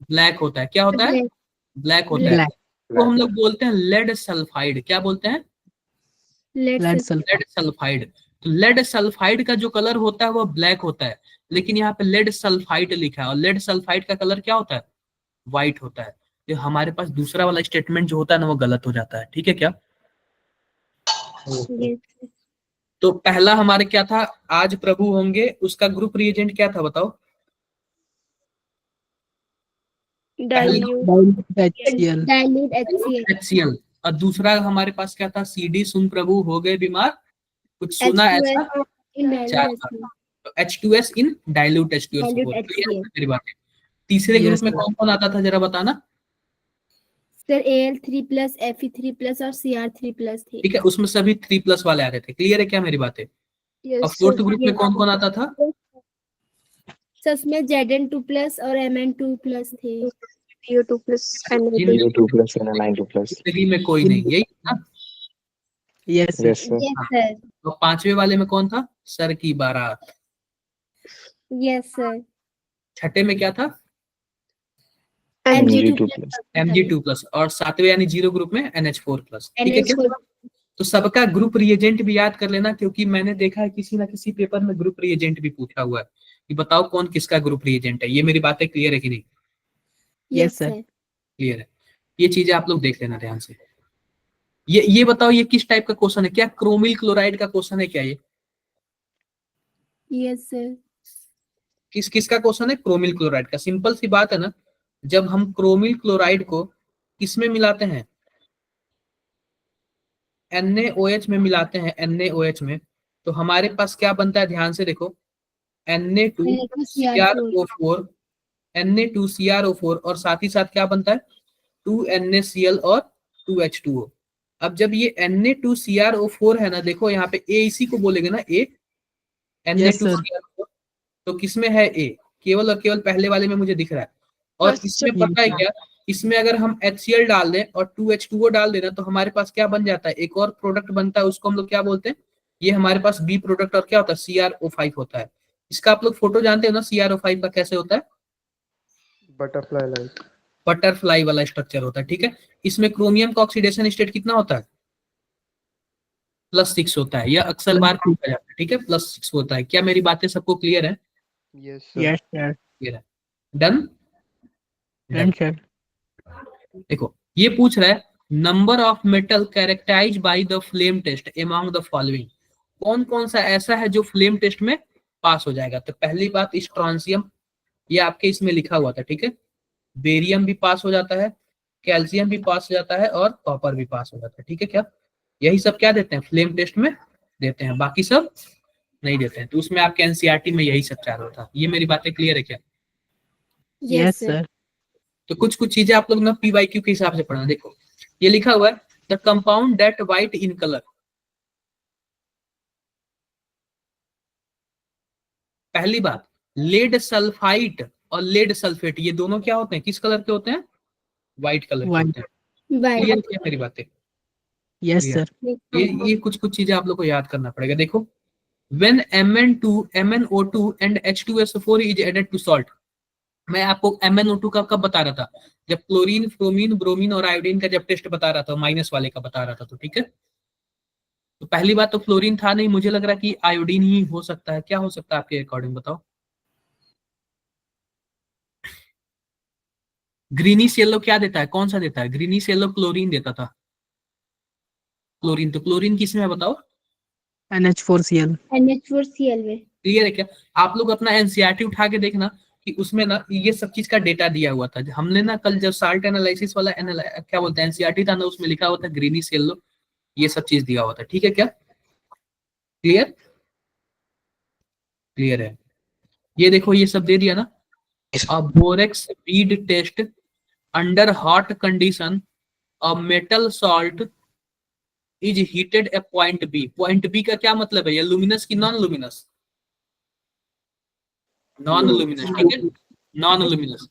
ब्लैक होता है। क्या होता है? ब्लैक। ब्लैक होता है। ब्लैक। तो हम लोग बोलते हैं लेड सल्फाइड। क्या बोलते हैं? Lead lead sulphur. Sulphur. Lead sulphide. तो लेड सल्फाइड का जो कलर होता है वो ब्लैक होता है, लेकिन यहाँ पे लेड सल्फाइड लिखा है, और लेड सल्फाइड का कलर क्या होता है? व्हाइट होता है। तो हमारे पास दूसरा वाला स्टेटमेंट जो होता है ना, वो गलत हो जाता है, ठीक है क्या? यस तो पहला हमारे क्या था? आज प्रभु होंगे, उसका ग्रुप रिएजेंट क्या था, बताओ। Dilute HCl। Dilute HCl। HCl। और दूसरा हमारे पास क्या था? CD सुन प्रभु हो गए बीमार, कुछ सुना ऐसा H2S इन चार डाइल्यूट बार। HCl। तो H2S इन डाइल्यूट डाइल्यूट H2SO4। क्लियर है HCl। मेरी बात है? तीसरे ग्रुप यस में सर। कौन कौन आता था, जरा बताना। Sir Al3 plus Fe3 plus और Cr3 प्लस थे। ठीक है, उसमें सभी 3+ वाले आ रहे थे। क्लियर है क्या मेरी बातें? और यस फोर्थ सर। ग्रुप में कौन कौन आता था? सर उसमें Zn2 प्लस और Mn2 प्लस थे। CO2 प्लस जिनमें Na2। 2+ and 9 2+। जिंदगी में कोई नहीं, यही ना? Yes yes sir. Sir. Yes हाँ। सर। तो पांचवे वाले में कौन था? सर की बारात। Yes sir. छठे में क्या था? Mg2 Mg2+। प्लस। Mg2+। और सातवें यानी जीरो ग्रुप में NH4+। ठीक है क्या? NH4। तो सबका ग्रुप रिएजेंट भी याद कर लेना, क्योंकि मैंने देखा है किसी ना किसी पेपर में ग्रुप रिएजेंट भी पूछा हुआ है कि बताओ कौन किसका ग्रुप रिएजेंट है। ये मेरी बातें क्लियर है कि नहीं? Yes yes sir. Sir. Clear है। ये चीजें आप लोग देख लेना ध्यान से। ये बताओ, ये किस टाइप का क्वेश्चन है? क्या क्रोमिल क्लोराइड का क्वेश्चन है क्या ये? Yes sir. किस किस का क्वेश्चन है? क्रोमिल क्लोराइड का। सिंपल सी बात है ना, जब हम क्रोमिल क्लोराइड को किसमें मिलाते हैं? NaOH में मिलाते हैं, NaOH में, तो हमारे पास क्या बनता है? ध्यान से देखो, Na2CR4। Na2CrO4, Na2CrO4, और साथ ही साथ क्या बनता है? 2NaCl और 2H2O। अब जब ये Na2CrO4 है ना, देखो यहाँ पे A, इसी को बोलेंगे ना A, यस सर। Na2CrO4। तो किसमें है A? केवल और केवल पहले वाले में मुझे दिख रहा है। और इसमें पता है क्या? इसमें अगर हम HCl डाल दें और 2H2O डाल देना, तो हमारे पास क्या बन जाता है? एक और प्रोडक्ट बनता है, उसको हम लोग क्या बोलते हैं? ये हमारे पास B प्रोडक्ट, और क्या होता है? CrO5 होता है। इसका आप लोग फोटो जानते हो ना, CrO5 का कैसे होता है? Butterfly like. बटरफ्लाई वाला स्ट्रक्चर होता है, ठीक है। इसमें क्रोमियम का ऑक्सीडेशन स्टेट कितना होता है? +6 होता है। यह अक्सर बार पूछा जाता है, ठीक है, +6 होता है। क्या मेरी बातें सबको क्लियर है? Yes sir. Yes sir. Clear है। डन। Done sir. देखो ये पूछ रहा है, number of metal characterize by the flame test among the following. कौन कौन सा ऐसा है जो फ्लेम टेस्ट में पास हो जाएगा? तो पहली बात स्ट्रॉन्सियम, ये आपके इसमें लिखा हुआ था, ठीक है। बेरियम भी पास हो जाता है, कैल्शियम भी पास हो जाता है, और कॉपर भी पास हो जाता है, ठीक है क्या? यही सब क्या देते हैं? फ्लेम टेस्ट में देते हैं, बाकी सब नहीं देते हैं। तो उसमें आपके एनसीईआरटी में यही सब चारों था। ये मेरी बातें क्लियर है क्या? Yes yes sir. सर। तो कुछ कुछ चीजें आप लोग ना PYQ के हिसाब से पढ़ना। देखो ये लिखा हुआ है, the compound that white in colour. पहली बात, लेड सल्फाइड और लेड सल्फेट, ये दोनों क्या होते हैं? किस कलर के होते हैं? व्हाइट कलर के होते हैं। वाइट। क्लियर किया मेरी बातें? Yes clear. सर। ये कुछ कुछ चीजें आप लोग को याद करना पड़ेगा। देखो, when MnO2 and H2SO4 is added to salt, मैं आपको MnO2 का कब बता रहा था? जब क्लोरीन, फ्रोमीन, ब्रोमीन और आयोडीन का जब टेस्ट बता रहा था, माइनस वाले का बता रहा था, तो ठीक है। तो पहली बात तो फ्लोरीन था नहीं, मुझे लग रहा है कि आयोडीन ही हो सकता है। क्या हो सकता है आपके अकॉर्डिंग, बताओ। ग्रीनिश येलो क्या देता है? कौन सा देता है? ग्रीनिश येलो क्लोरीन देता था। क्लोरीन, तो क्लोरीन किसमें है बताओ? NH4Cl। NH4Cl में। क्लियर है क्या? आप लोग अपना एनसीईआरटी उठा के देखना कि उसमें ना ये सब चीज का डेटा दिया हुआ था। हमने ना कल जब साल्ट एनालिसिस वाला क्या बोलते हैं एनसीईआरटी था ना, उसमें लिखा हुआ था ग्रीनिश येलो, ये सब चीज दिया हुआ था। ठीक है क्या? क्लियर? क्लियर है? ये देखो ये सब दे दिया ना। अब borax bead test under hot condition a metal salt is heated a point B. Point B का क्या मतलब है? ये लुमिनस की नॉन लुमिनस? नॉन लुमिनस, ठीक है, non luminous.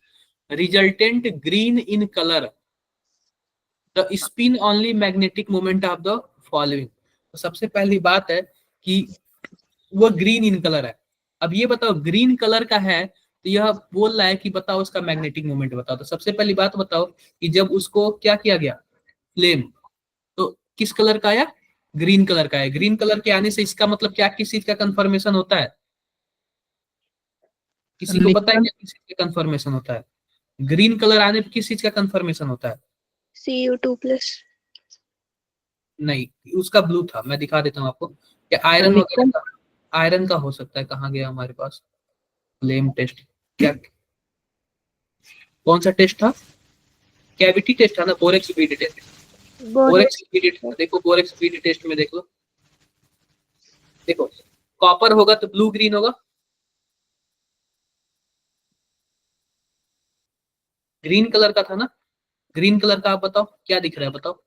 Resultant green in colour, the spin only magnetic moment of the following. तो सबसे पहली बात है कि वो ग्रीन इन कलर है। अब ये बताओ ग्रीन कलर का है तो यह बोल रहा है कि बताओ उसका मैग्नेटिक मोमेंट बताओ। तो सबसे पहली बात बताओ कि जब उसको क्या किया गया फ्लेम, तो किस कलर का आया? ग्रीन कलर का है। ग्रीन कलर के आने से इसका मतलब क्या, किस चीज का कंफर्मेशन होता है? किसी को पता है क्या किस चीज का कंफर्मेशन होता है? ग्रीन कलर आने पर किस चीज का कंफर्मेशन होता है? Cu2+। नहीं, उसका ब्लू था, मैं दिखा देता हूँ आपको। क्या आयरन वगैरह का? आयरन का हो सकता है। कहाँ गया हमारे पास फ्लेम टेस्ट? क्या कौन सा टेस्ट था? कैविटी टेस्ट था ना, borax bead test. Borax bead देखो, बोरेक्स बीड टेस्ट में देख लो, देखो कॉपर होगा तो ब्लू ग्रीन होगा, ग्रीन कलर का था ना। ग्रीन कलर का आप बताओ क्या दिख रहा है, बताओ।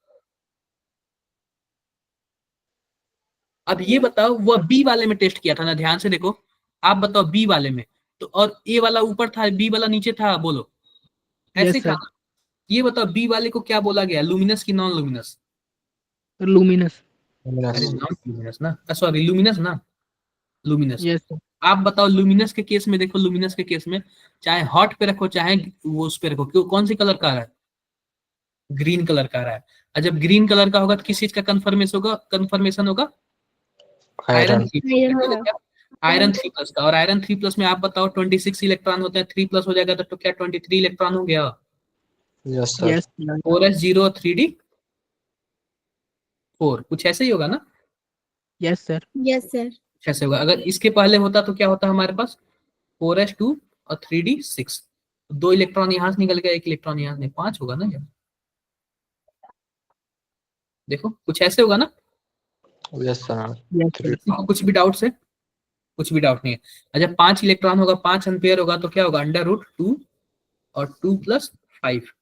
अब ये बताओ वह बी वाले में टेस्ट किया था ना, ध्यान से देखो। आप बताओ बी वाले में तो, और ए वाला ऊपर था, बी वाला नीचे था, बोलो ऐसे ही था ना। ये बताओ बी वाले को क्या बोला गया, लुमिनस की नॉन लुमिनस? लुमिनस। अरे नॉन लुमिनस ना, सॉरी लुमिनस ना, लुमिनस। Yes sir. आप बताओ लुमिनस के केस में देखो, लुमिनस के केस में चाहे हॉट पे रखो चाहे वो उस पे रखो, क्यों कौन सी कलर का आ रहा है? ग्रीन कलर का आ रहा है। और जब ग्रीन कलर का होगा तो किस चीज का कंफर्मेशन होगा? आयरन 3+। आयरन 3+ का। और आयरन 3+ में आप बताओ 26 इलेक्ट्रॉन होते हैं, 3+ हो जाएगा तो क्या 23 इलेक्ट्रॉन हो गया? यस 4s0 3d4, कुछ ऐसे ही होगा ना? Yes sir. Yes sir. ऐसे होगा। अगर इसके पहले होता तो क्या होता हमारे पास? 4s2 और 3d6, 2 इलेक्ट्रॉन यहां से निकल गया, 1 इलेक्ट्रॉन यहां से, 5 होगा ना। देखो कुछ ऐसे होगा ना। Yes sir. कुछ भी डाउट से? कुछ भी डाउट नहीं है। अच्छा 5 इलेक्ट्रॉन होगा, 5 एम्पियर होगा तो क्या होगा? √2 और 2+5,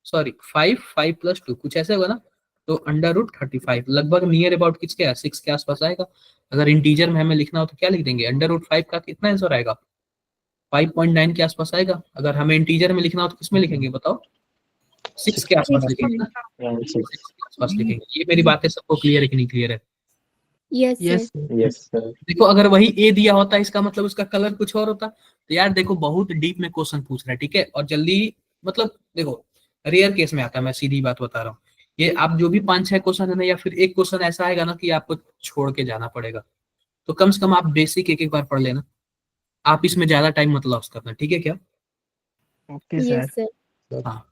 सॉरी 5 + 2, कुछ ऐसे होगा ना। तो √35 लगभग नियर अबाउट किसके है, 6 के आसपास आएगा। अगर इंटीजर में हमें लिखना हो तो क्या लिख देंगे? √5 का कितना आंसर आएगा? 5.9 के आसपास आएगा। अगर हमें इंटीजर में लिखना हो तो किसमें लिखेंगे बताओ? 6 के आसपास लिखेंगे ना, 6 के आसपास लिखेंगे। ये मेरी बातें सबको क्लियर है कि नहीं क्लियर है? Yes yes sir. Yes sir. देखो अगर वही ए दिया होता इसका मतलब उसका कलर कुछ और होता। तो यार देखो बहुत डीप में क्वेश्चन पूछ रहा है, ठीक है, और जल्दी, मतलब देखो रेयर केस में आता है, मैं सीधी बात बता रहा हूँ। ये आप जो भी 5-6 क्वेश्चन है ना, या फिर एक क्वेश्चन ऐसा आएगा ना कि आपको छोड़ के जाना पड़ेगा, तो कम से कम आप बेसिक एक एक बार पढ़ लेना। आप इसमें ज्यादा टाइम मत लॉस करना, ठीक है क्या? Okay sir. Yes sir. हाँ,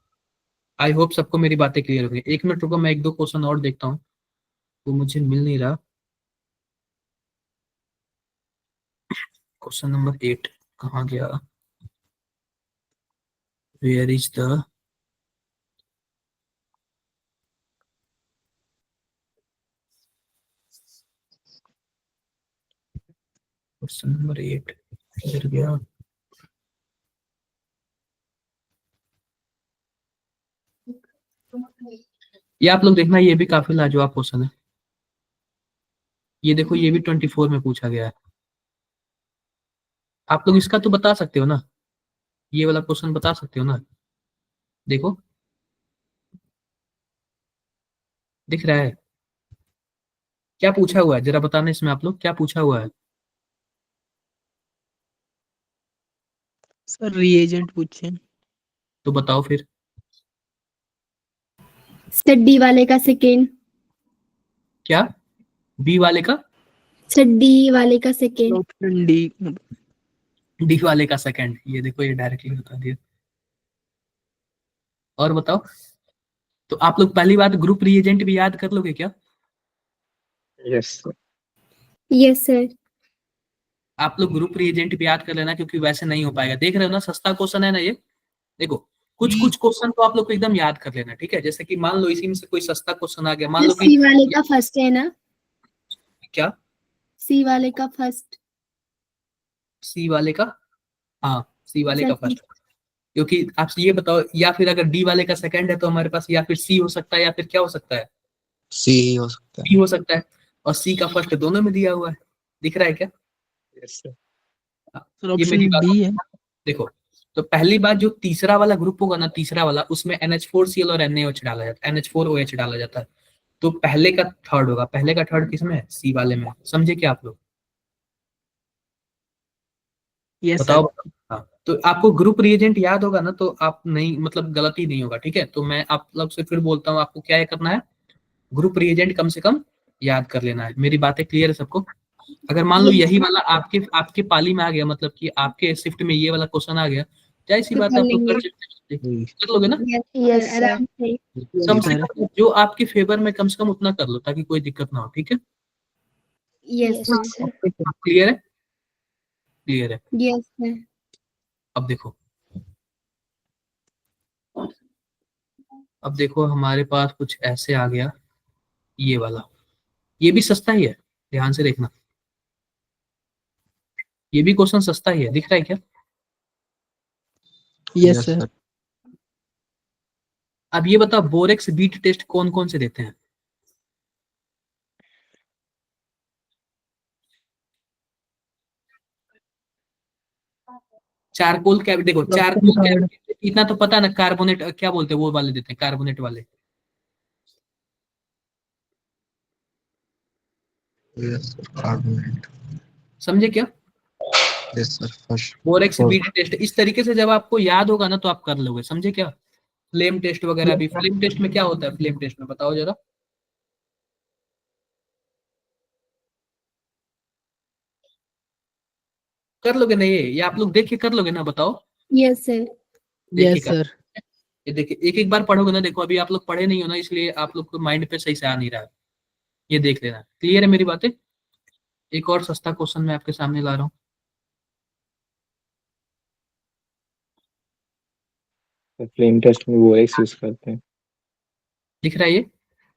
आई होप सबको मेरी बातें क्लियर होंगी। 1 मिनट रुको, मैं 1-2 क्वेश्चन और देखता हूँ, तो मुझे मिल नहीं रहा। क्वेश्चन नंबर 8 कहाँ गया? Where is the question number 8 किधर गया? ये आप लोग देखना, ये भी काफी लाजवाब क्वेश्चन है। ये देखो ये भी 24 में पूछा गया है। आप लोग इसका तो बता सकते हो ना, ये वाला क्वेश्चन बता सकते हो ना? देखो दिख रहा है क्या पूछा हुआ है, जरा बताना इसमें आप लोग क्या पूछा हुआ है। सर रिएजेंट पूछे। तो बताओ फिर। सर डी वाले का सेकेंड। क्या बी वाले का? सर डी वाले का सेकेंड। Option D. डी वाले का सेकंड, ये देखो ये डायरेक्टली बता दिया। और बताओ। तो आप लोग पहली बात ग्रुप रिएजेंट भी याद कर लोगे क्या? Yes sir. Yes sir. आप लोग ग्रुप रिएजेंट भी याद कर लेना, क्योंकि वैसे नहीं हो पाएगा। देख रहे हो ना, सस्ता क्वेश्चन है ना ये। देखो, कुछ कुछ क्वेश्चन तो आप लोग को एकदम याद कर लेना, ठीक है। जैसे कि मान लो इसी में से कोई सस्ता क्वेश्चन आ गया, मान लो कि सी वाले का फर्स्ट है ना? क्या सी वाले का फर्स्ट। सी वाले का, हाँ सी वाले का सेकंड। फर्स्ट। क्योंकि आप ये बताओ, या फिर अगर डी वाले का सेकंड है तो हमारे पास या फिर सी हो सकता है, या फिर क्या हो सकता है, सी ही हो सकता डी हो सकता है। और सी का फर्स्ट दोनों में दिया हुआ है, दिख रहा है क्या? है। Yes sir. सर ये मेरी ऑप्शन बात डी है। देखो, तो पहली बात, जो तीसरा वाला ग्रुप होगा ना, तीसरा वाला, उसमें NH4Cl और NaOH डाला जाता है, NH4OH डाला जाता है। तो पहले का थर्ड होगा, पहले का थर्ड किसमें है? सी वाले में। समझे क्या आप लोग? यस बताओ सर। बताओ। हाँ, तो आपको ग्रुप रिएजेंट याद होगा ना, तो आप नहीं, मतलब गलती नहीं होगा, ठीक है। तो मैं आप लोग से फिर बोलता हूँ, आपको क्या करना है, ग्रुप रिएजेंट कम से कम याद कर लेना है। मेरी बातें क्लियर है सबको? अगर मान लो यही वाला आपके आपके पाली में आ गया, मतलब कि आपके शिफ्ट में ये वाला क्वेश्चन आ गया, जाहिर सी तो बात कर है आप लोग लेंगे। कर लोगे ना। Yes yes sir, sir. आराम से। कम यस से सर। कम जो आपके फेवर में, कम से कम उतना कर लो, ताकि कोई दिक्कत ना हो, ठीक है। Yes yes sir. Sir. Clear है? क्लियर है। Yes sir. अब देखो, अब देखो हमारे पास कुछ ऐसे आ गया, ये वाला, ये भी सस्ता ही है, ध्यान से देखना। ये भी क्वेश्चन सस्ता ही है, दिख रहा है क्या? Yes yes sir. सर। अब ये बताओ, बोरेक्स बीट टेस्ट कौन कौन से देते हैं? चारकोल क्या, देखो चारकोल क्या, इतना तो पता है ना, कार्बोनेट क्या बोलते हैं, वो वाले देते हैं, कार्बोनेट वाले। Yes sir. कार्बोनेट। समझे क्या? Yes sir. First. Borax bead test इस तरीके से जब आपको याद होगा ना, तो आप कर लोगे। समझे क्या? फ्लेम टेस्ट वगैरह भी, फ्लेम टेस्ट में क्या होता है, फ्लेम टेस्ट में बताओ जरा। कर लोगे ना ये आप लोग देख के कर लोगे ना, बताओ। Yes sir. देख के यस कर, सर। ये देखिए, एक एक बार पढ़ोगे ना, देखो अभी आप लोग पढ़े नहीं हो ना, इसलिए आप लोग को माइंड पे सही से आ नहीं रहा है। ये देख लेना, क्लियर है मेरी बातें? एक और सस्ता क्वेश्चन मैं आपके सामने ला रहा हूँ। फ्लेम टेस्ट में वो एक्स यूज करते हैं। दिख रहा है ये?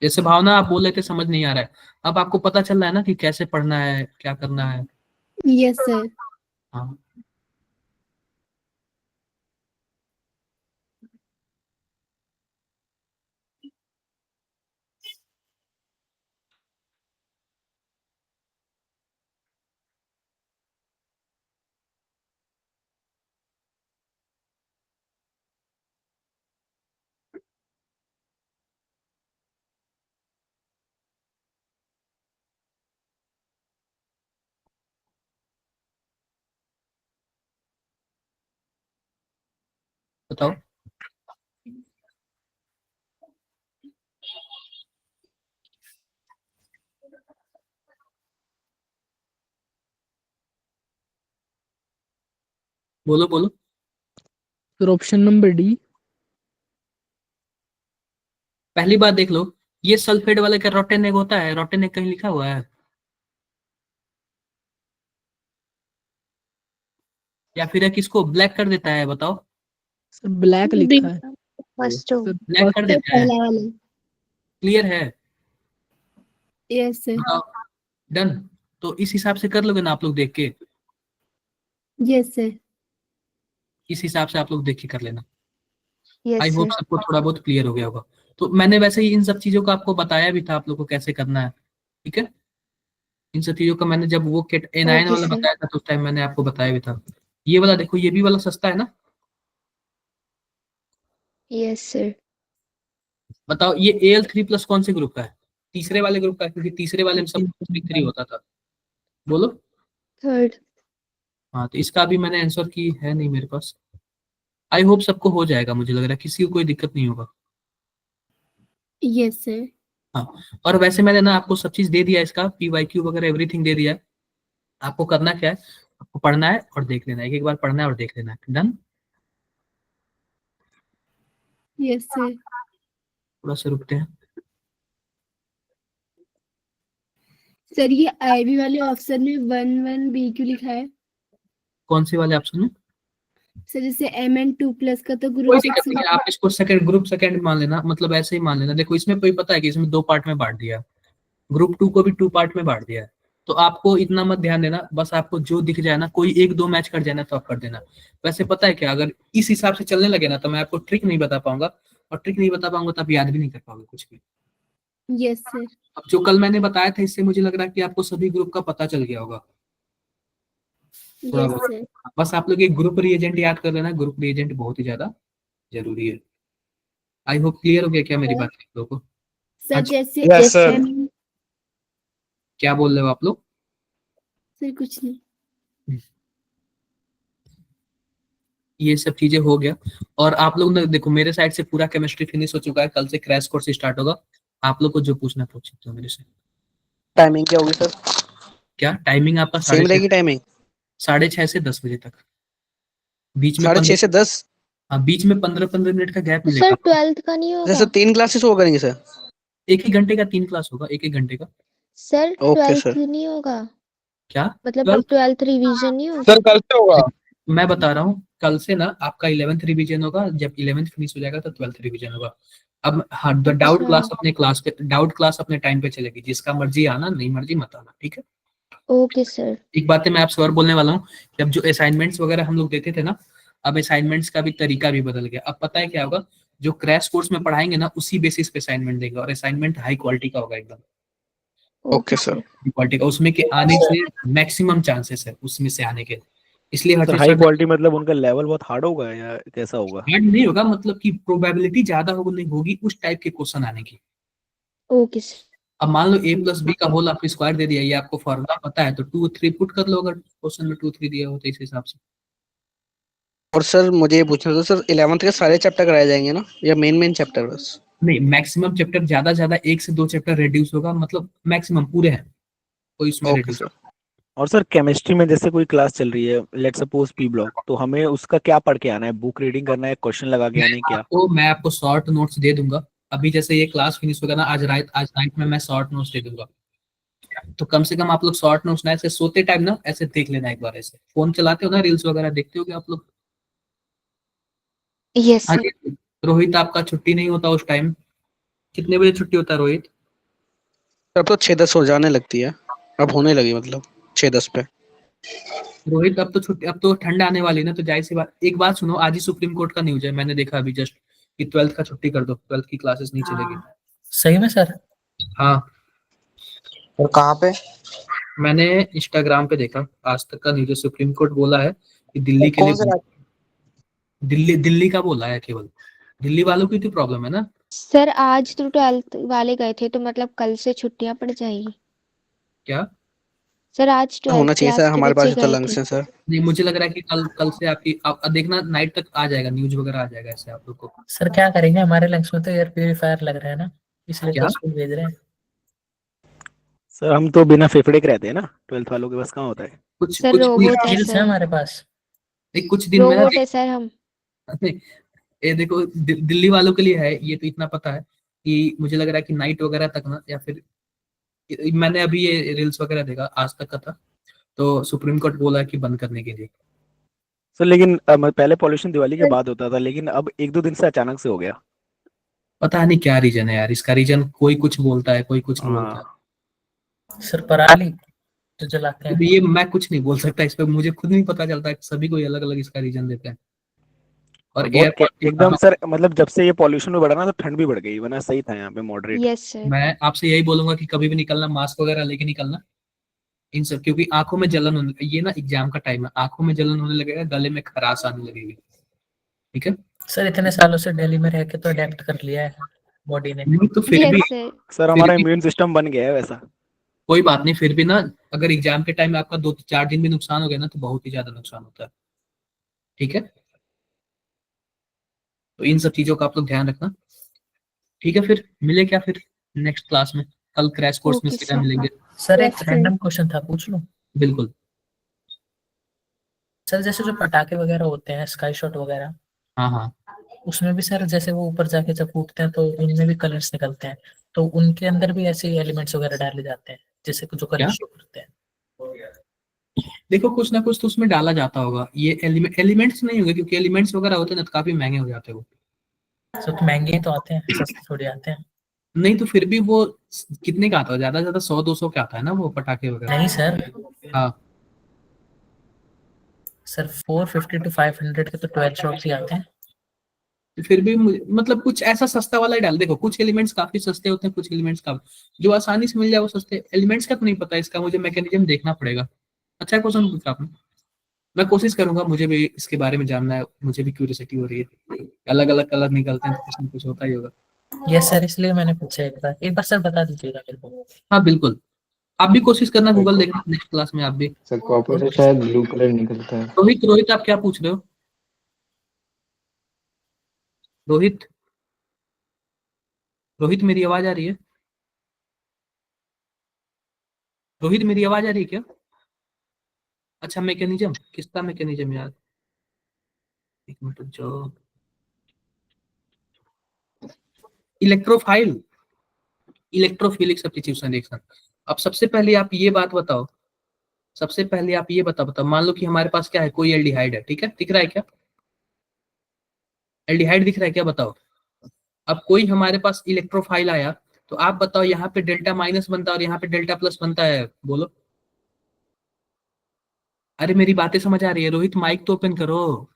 जैसे भावना आप बोल रहे थे, समझ नहीं आ रहा है, अब आपको पता चल रहा है ना कि कैसे पढ़ना है, क्या करना है। Yes sir. हाँ, बताओ। बोलो बोलो। Sir option number D. पहली बात देख लो, ये सल्फेट वाले का रोटेन एग होता है, रोटेन एग कहीं लिखा हुआ है? या फिर है किसको ब्लैक कर देता है, बताओ। सर ब्लैक लिखा है। फर्स्ट हो। सर ब्लैक कर फर्स्ट। देता है, पहला वाला। क्लियर है? Yes sir. बताओ। डन। तो इस हिसाब से कर लोगे ना आप लोग देख के? Yes sir. इस हिसाब से आप लोग देख के कर लेना। Yes I hope sir. सबको थोड़ा बहुत क्लियर हो गया होगा। तो मैंने वैसे ही इन सब चीजों को आपको बताया भी था, आप लोग को कैसे करना है, ठीक है। इन सब चीजों का मैंने जब वो किट एनायन ओके वाला सर। बताया था, तो उस टाइम मैंने आपको बताया भी था। ये वाला देखो, ये भी वाला सस्ता है ना। Yes sir. बताओ, ये Al3+ कौन से ग्रुप का है? तीसरे वाले ग्रुप का है, क्योंकि तीसरे वाले में सब थ्री होता था। बोलो। थर्ड। हाँ, तो इसका भी मैंने आंसर की है नहीं मेरे पास। आई होप सबको हो जाएगा, मुझे लग रहा है किसी को कोई दिक्कत नहीं होगा। Yes sir. हाँ, और वैसे मैंने ना आपको सब चीज दे दिया, इसका PYQ वगैरह एवरीथिंग दे दिया है। आपको करना क्या है, आपको पढ़ना है और देख लेना है, एक एक बार पढ़ना है और देख लेना है। डन। Yes sir. थोड़ा सा रुकते हैं। सर ये आईबी वाले ऑप्शन में 1 1 B क्यों लिखा है? कौन सी वाले ऑप्शन में? सर जैसे MN2+ का तो कोई ग्रुप दिक्कत 6 नहीं है, आप इसको सेकंड ग्रुप सेकंड मान लेना, मतलब ऐसे ही मान लेना। देखो इसमें कोई पता है कि इसमें 2 पार्ट में बांट दिया है, ग्रुप 2 को भी 2 पार्ट में बांट दिया है। तो आपको इतना मत ध्यान देना, बस आपको जो दिख जाए ना, कोई 1 2 मैच कर जाए ना तो आप कर देना। वैसे पता है क्या, अगर इस हिसाब से चलने लगे ना तो मैं आपको ट्रिक नहीं बता पाऊंगा, और ट्रिक नहीं बता पाऊंगा तो आप याद भी नहीं कर पाओगे कुछ भी। Yes sir. अब जो कल मैंने बताया था, इससे मुझे लग रहा है कि आपको सभी ग्रुप का पता चल गया होगा थोड़ा यस बहुत। सर। बस आप लोग एक ग्रुप रिएजेंट याद कर लेना, ग्रुप रिएजेंट बहुत ही ज्यादा जरूरी है। आई होप क्लियर हो गया क्या मेरी बात आप लोगों को? सर अच्छा, जैसे Yes, sir. क्या बोल रहे हो आप लोग? सर कुछ नहीं। ये सब चीजें हो गया। और आप लोग ने देखो मेरे साइड से पूरा केमिस्ट्री फिनिश हो चुका है, कल से क्रैश कोर्स स्टार्ट होगा। आप लोग को जो पूछना पूछ सकते हो मेरे से। टाइमिंग क्या होगी सर? क्या टाइमिंग आपका? सेम रहेगी टाइमिंग? 6:30 से 10 बजे तक। बीच में 6:30 से 10? हाँ, बीच में 15-15 मिनट का गैप सर मिलेगा। 12th का नहीं जैसे होगा? 3 क्लासेस हो करेंगे सर? 1-1 घंटे का 3 क्लास होगा, 1-1 घंटे का। Sir okay 12th sir. नहीं होगा? क्या मतलब 12? 12th रिवीजन नहीं होगा? सर कल से होगा। मैं बता रहा हूँ, कल से ना आपका 11th रिवीजन होगा, जब 11th फिनिश हो जाएगा तो 12th रिवीजन होगा। अब हाँ, डाउट क्लास अच्छा अपने टाइम पे चलेगी, जिसका मर्जी आना, नहीं मर्जी मत आना, ठीक है। Okay sir. एक बात है मैं आपसे और बोलने वाला हूँ, जब जो असाइनमेंट्स वगैरह हम लोग देते थे ना, अब असाइनमेंट्स का भी तरीका भी बदल गया। अब पता है क्या होगा, जो क्रैश कोर्स में पढ़ाएंगे ना उसी बेसिस पे असाइनमेंट देंगे, और असाइनमेंट हाई क्वालिटी का होगा, एकदम ओके सर। क्वालिटी का, उसमें के आने से मैक्सिमम चांसेस है उसमें से आने के। इसलिए सर हर्षित हाई सर क्वालिटी मतलब उनका लेवल बहुत हार्ड होगा या कैसा होगा? हार्ड नहीं होगा, मतलब कि प्रोबेबिलिटी ज्यादा होगी उस टाइप के क्वेश्चन आने की। Okay sir. अब मान लो a+b का होल आपको स्क्वायर दे दिया, ये आपको फॉर्मूला पता है, तो 2 3 पुट कर लो, अगर क्वेश्चन में 2 3 दिया हो तो इस हिसाब से। और सर मुझे ये पूछना था सर, 11th के सारे चैप्टर कराए जाएंगे ना, या मेन मेन चैप्टर बस? नहीं, मैक्सिमम चैप्टर ज्यादा ज्यादा 1 से 2 चैप्टर रिड्यूस होगा, मतलब मैक्सिमम पूरे हैं, कोई इसमें ओके रिड्यूस। सर। और सर केमिस्ट्री में जैसे कोई क्लास चल रही है, लेट सपोज पी ब्लॉक, तो हमें उसका क्या पढ़ के आना है? बुक रीडिंग करना है, क्वेश्चन लगा के आना है, क्या? मैं आपको शॉर्ट नोट्स दे दूंगा। अभी जैसे ये क्लास फिनिश होगा ना, आज नाइट में मैं शॉर्ट नोट्स दे दूंगा। तो कम से कम आप लोग शॉर्ट नोट्स ना ऐसे सोते टाइम ना ऐसे देख लेना एक बार। ऐसे फोन चलाते हो ना, रील्स वगैरह देखते हो क्या आप लोग? यस हाँ सर। जी। रोहित आपका छुट्टी नहीं होता उस टाइम? कितने बजे छुट्टी होता है रोहित? अब तो 6:10 हो जाने लगती है, अब होने लगी मतलब 6:10 पे। रोहित अब तो छुट्टी, अब तो ठंड आने वाली है ना, तो जाहिर सी बात, एक बात सुनो, आज ही सुप्रीम कोर्ट का न्यूज है, मैंने देखा अभी जस्ट, कि 12th का छुट्टी कर दो, 12th की क्लासेस नहीं चलेगी। सही में सर? हाँ, और कहाँ पे? मैंने इंस्टाग्राम पे देखा, आज तक का न्यूज है, सुप्रीम कोर्ट बोला है कि दिल्ली के कौन से लिए, दिल्ली का बोला है, केवल दिल्ली वालों की तो प्रॉब्लम है ना। सर आज तो 12th वाले गए थे, तो मतलब कल से छुट्टियां पड़ जाएगी? क्या? सर आज 12th होना चाहिए सर, क्लास के हमारे पास बच्चे भी तो गए लंग्स थे। हैं सर। नहीं, मुझे लग रहा है कि कल कल से आपकी आप देखना नाइट तक आ जाएगा, न्यूज वगैरह आ जाएगा ऐसे आप लोग को। सर क्या करेंगे, हमारे लंग्स में तो एयर प्यूरिफायर लग रहा है ना, इसलिए क्या? तो स्कूल भेज रहे हैं। सर हम तो बिना फेफड़े के रहते हैं ना, 12th वालों के पास कहाँ होता है? कुछ सर कुछ रोबोट है स्किल्स है सर। हमारे पास। कुछ दिन में ना रोबोट है सर हम। नहीं, ये देखो दिल्ली वालों के लिए है ये, तो इतना पता है कि मुझे लग रहा है कि नाइट वगैरह तक ना, या फिर मैंने अभी ये रील्स वगैरह देखा, आज तक का था, तो सुप्रीम कोर्ट बोला है कि बंद करने के लिए। सर लेकिन पहले पॉल्यूशन दिवाली के बाद होता था, लेकिन अब 1 2 दिन से अचानक से हो गया। पता नहीं क्या रीजन है यार, इसका रीजन कोई कुछ बोलता है, कोई कुछ बोलता है। हाँ। सर पराली तो जलाते अब हैं। ये मैं कुछ नहीं बोल सकता इस पे, मुझे खुद नहीं पता चलता है, सभी कोई अलग अलग इसका रीजन देते हैं। और एयर बहुत एकदम सर, मतलब जब से ये पॉल्यूशन में बढ़ा ना, तो ठंड भी बढ़ गई, वरना सही था यहाँ पे मॉडरेट। Yes sir. मैं आपसे यही बोलूंगा कि कभी भी निकलना मास्क वगैरह लेके निकलना, इन सब, क्योंकि आंखों में जलन होने, ये ना एग्जाम का टाइम है, आंखों में जलन होने लगेगा, गले में खराश आने लगेगी, ठीक है। सर इतने सालों से दिल्ली में रह के तो अडेप्ट कर लिया है बॉडी ने। नहीं तो फिर भी यस सर। सर हमारा इम्यून सिस्टम बन गया है वैसा। कोई बात नहीं, फिर भी ना, अगर एग्जाम के टाइम में आपका 2 4 दिन भी नुकसान हो गया ना, तो बहुत ही ज्यादा नुकसान होता है, ठीक है। तो इन सब चीजों का आप लोग ध्यान रखना, ठीक है। फिर मिले क्या फिर नेक्स्ट क्लास में, कल क्रैश कोर्स में ओके सीधा सर। मिलेंगे। सर एक Yes, sir. रैंडम क्वेश्चन था, पूछ लूं? बिल्कुल। सर जैसे जो पटाखे वगैरह होते हैं, स्काई शॉट वगैरह, हाँ हाँ, उसमें भी सर जैसे वो ऊपर जाके जब फूटते हैं तो उनमें भी कलर्स निकलते हैं, तो उनके अंदर भी ऐसे एलिमेंट्स वगैरह डाले जाते हैं? जैसे जो क्या? करंट शो करते हैं। देखो कुछ ना कुछ तो उसमें डाला जाता होगा, ये एलिमेंट्स नहीं होंगे, क्योंकि एलिमेंट्स वगैरह होते हैं ना तो काफी महंगे हो जाते हैं वो। सब तो महंगे ही तो आते हैं, सस्ते थोड़ी आते हैं। नहीं तो फिर भी वो कितने का आता है, ज्यादा से ज्यादा 100-200 का आता है ना वो पटाखे वगैरह। नहीं सर, हाँ सर 450 to 500 के तो 12 शॉट्स ही आते हैं। तो फिर भी मतलब कुछ ऐसा सस्ता वाला ही डाल। देखो कुछ एलिमेंट्स काफी सस्ते होते हैं, कुछ एलिमेंट्स का जो आसानी से मिल जाए वो सस्ते। एलिमेंट्स का तो नहीं पता, इसका मुझे मैकेनिज्म देखना पड़ेगा। अच्छा क्वेश्चन पूछा आपने, मैं कोशिश करूंगा, मुझे भी इसके बारे में जानना है, मुझे भी क्यूरियोसिटी हो रही है। अलग अलग कलर निकलते हैं तो कुछ ना कुछ होता ही होगा। यस सर, इसलिए मैंने पूछा एक बार सर बता दीजिएगा मेरे को। हाँ बिल्कुल, आप भी कोशिश करना, गूगल देखना नेक्स्ट क्लास में आप भी। सर कॉपर से शायद ब्लू कलर निकलता है। रोहित आप क्या पूछ रहे हो? रोहित मेरी आवाज आ रही है? रोहित मेरी आवाज आ रही है क्या? अच्छा मैकेनिज्म, किसका मैकेनिज्म यार, एक मिनट रुक जाओ। Electrophile, electrophilic substitution reaction. अब सबसे पहले आप ये बात बताओ, बताओ मान लो कि हमारे पास क्या है, कोई एल्डिहाइड है, ठीक है, दिख रहा है क्या? एल्डिहाइड दिख रहा है क्या, बताओ। अब कोई हमारे पास इलेक्ट्रोफाइल आया, तो आप बताओ यहाँ पे डेल्टा माइनस बनता है और यहाँ पे डेल्टा प्लस बनता है, बोलो। अरे मेरी बातें समझ आ रही है? रोहित माइक तो ओपन करो।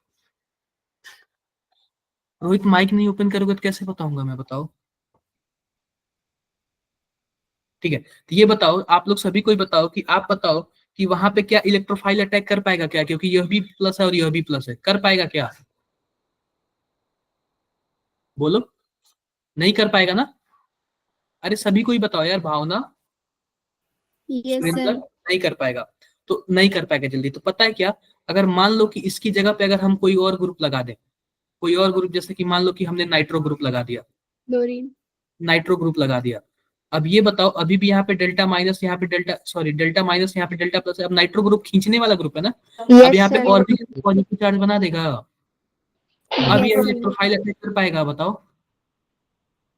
रोहित माइक नहीं ओपन करोगे तो कैसे बताऊंगा मैं, बताओ। ठीक है, तो ये बताओ आप लोग सभी कोई बताओ कि आप बताओ कि वहां पे क्या इलेक्ट्रोफाइल अटैक कर पाएगा क्या, क्योंकि यह भी प्लस है और यह भी प्लस है, कर पाएगा क्या? बोलो, नहीं कर पाएगा ना? अरे सभी को ही बताओ यार, भावना, यस सुरेंद्र, सर। नहीं कर पाएगा। तो नहीं कर पाएगा जल्दी, तो पता है क्या, अगर मान लो कि इसकी जगह पे अगर हम कोई और ग्रुप लगा दें, कोई और ग्रुप, जैसे कि मान लो कि हमने नाइट्रो ग्रुप लगा दिया, क्लोरीन। नाइट्रो ग्रुप लगा दिया। अब ये बताओ, अभी भी यहाँ पे डेल्टा माइनस, यहाँ पे डेल्टा, सॉरी डेल्टा माइनस, यहाँ पे डेल्टा प्लस है। अब नाइट्रो ग्रुप खींचने वाला ग्रुप है ना, अब यस यहाँ पे सर। और भी पॉजिटिव चार्ज बना देगा। अब ये यस सर। इलेक्ट्रोफाइल अटैक कर पाएगा, बताओ?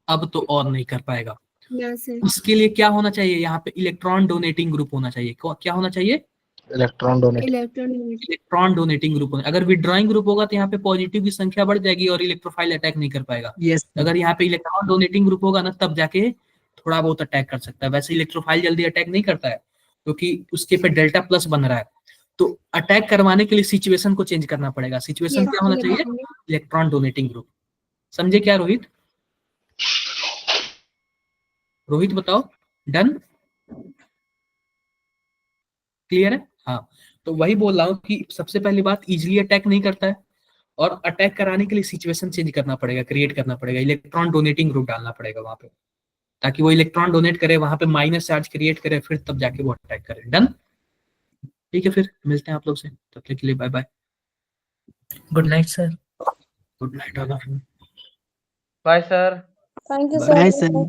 अब तो और नहीं कर पाएगा। ना सर। उसके लिए क्या होना चाहिए, यहाँ पे इलेक्ट्रॉन डोनेटिंग ग्रुप होना चाहिए। क्या होना चाहिए? Electron donate. Electron donating group होना। अगर विड्रॉइंग ग्रुप होगा तो यहाँ पे पॉजिटिव की संख्या बढ़ जाएगी और इलेक्ट्रोफाइल अटैक नहीं कर पाएगा। यस अगर यहाँ पे इलेक्ट्रॉन डोनेटिंग ग्रुप होगा ना, तब जाके थोड़ा बहुत अटैक कर सकता है। वैसे इलेक्ट्रोफाइल जल्दी अटैक नहीं करता है, क्योंकि उसके पे डेल्टा प्लस बन रहा है। तो अटैक करवाने के लिए सिचुएशन को चेंज करना पड़ेगा। सिचुएशन क्या होना चाहिए? Electron donating group. समझे क्या रोहित? रोहित बताओ, डन, क्लियर है? हाँ, तो वही बोल रहा हूँ कि सबसे पहली बात, इजीली अटैक नहीं करता है, और अटैक कराने के लिए सिचुएशन चेंज करना पड़ेगा, क्रिएट करना पड़ेगा, इलेक्ट्रॉन डोनेटिंग ग्रुप डालना पड़ेगा वहां पे, ताकि वो इलेक्ट्रॉन डोनेट करे, वहां पे माइनस चार्ज क्रिएट करे, फिर तब जाके वो अटैक करे। डन, ठीक है, फिर मिलते हैं आप लोग से, तब तक के लिए bye bye. Good night sir. Good night होगा। Bye sir. Thank you Bye. Sir. Bye sir.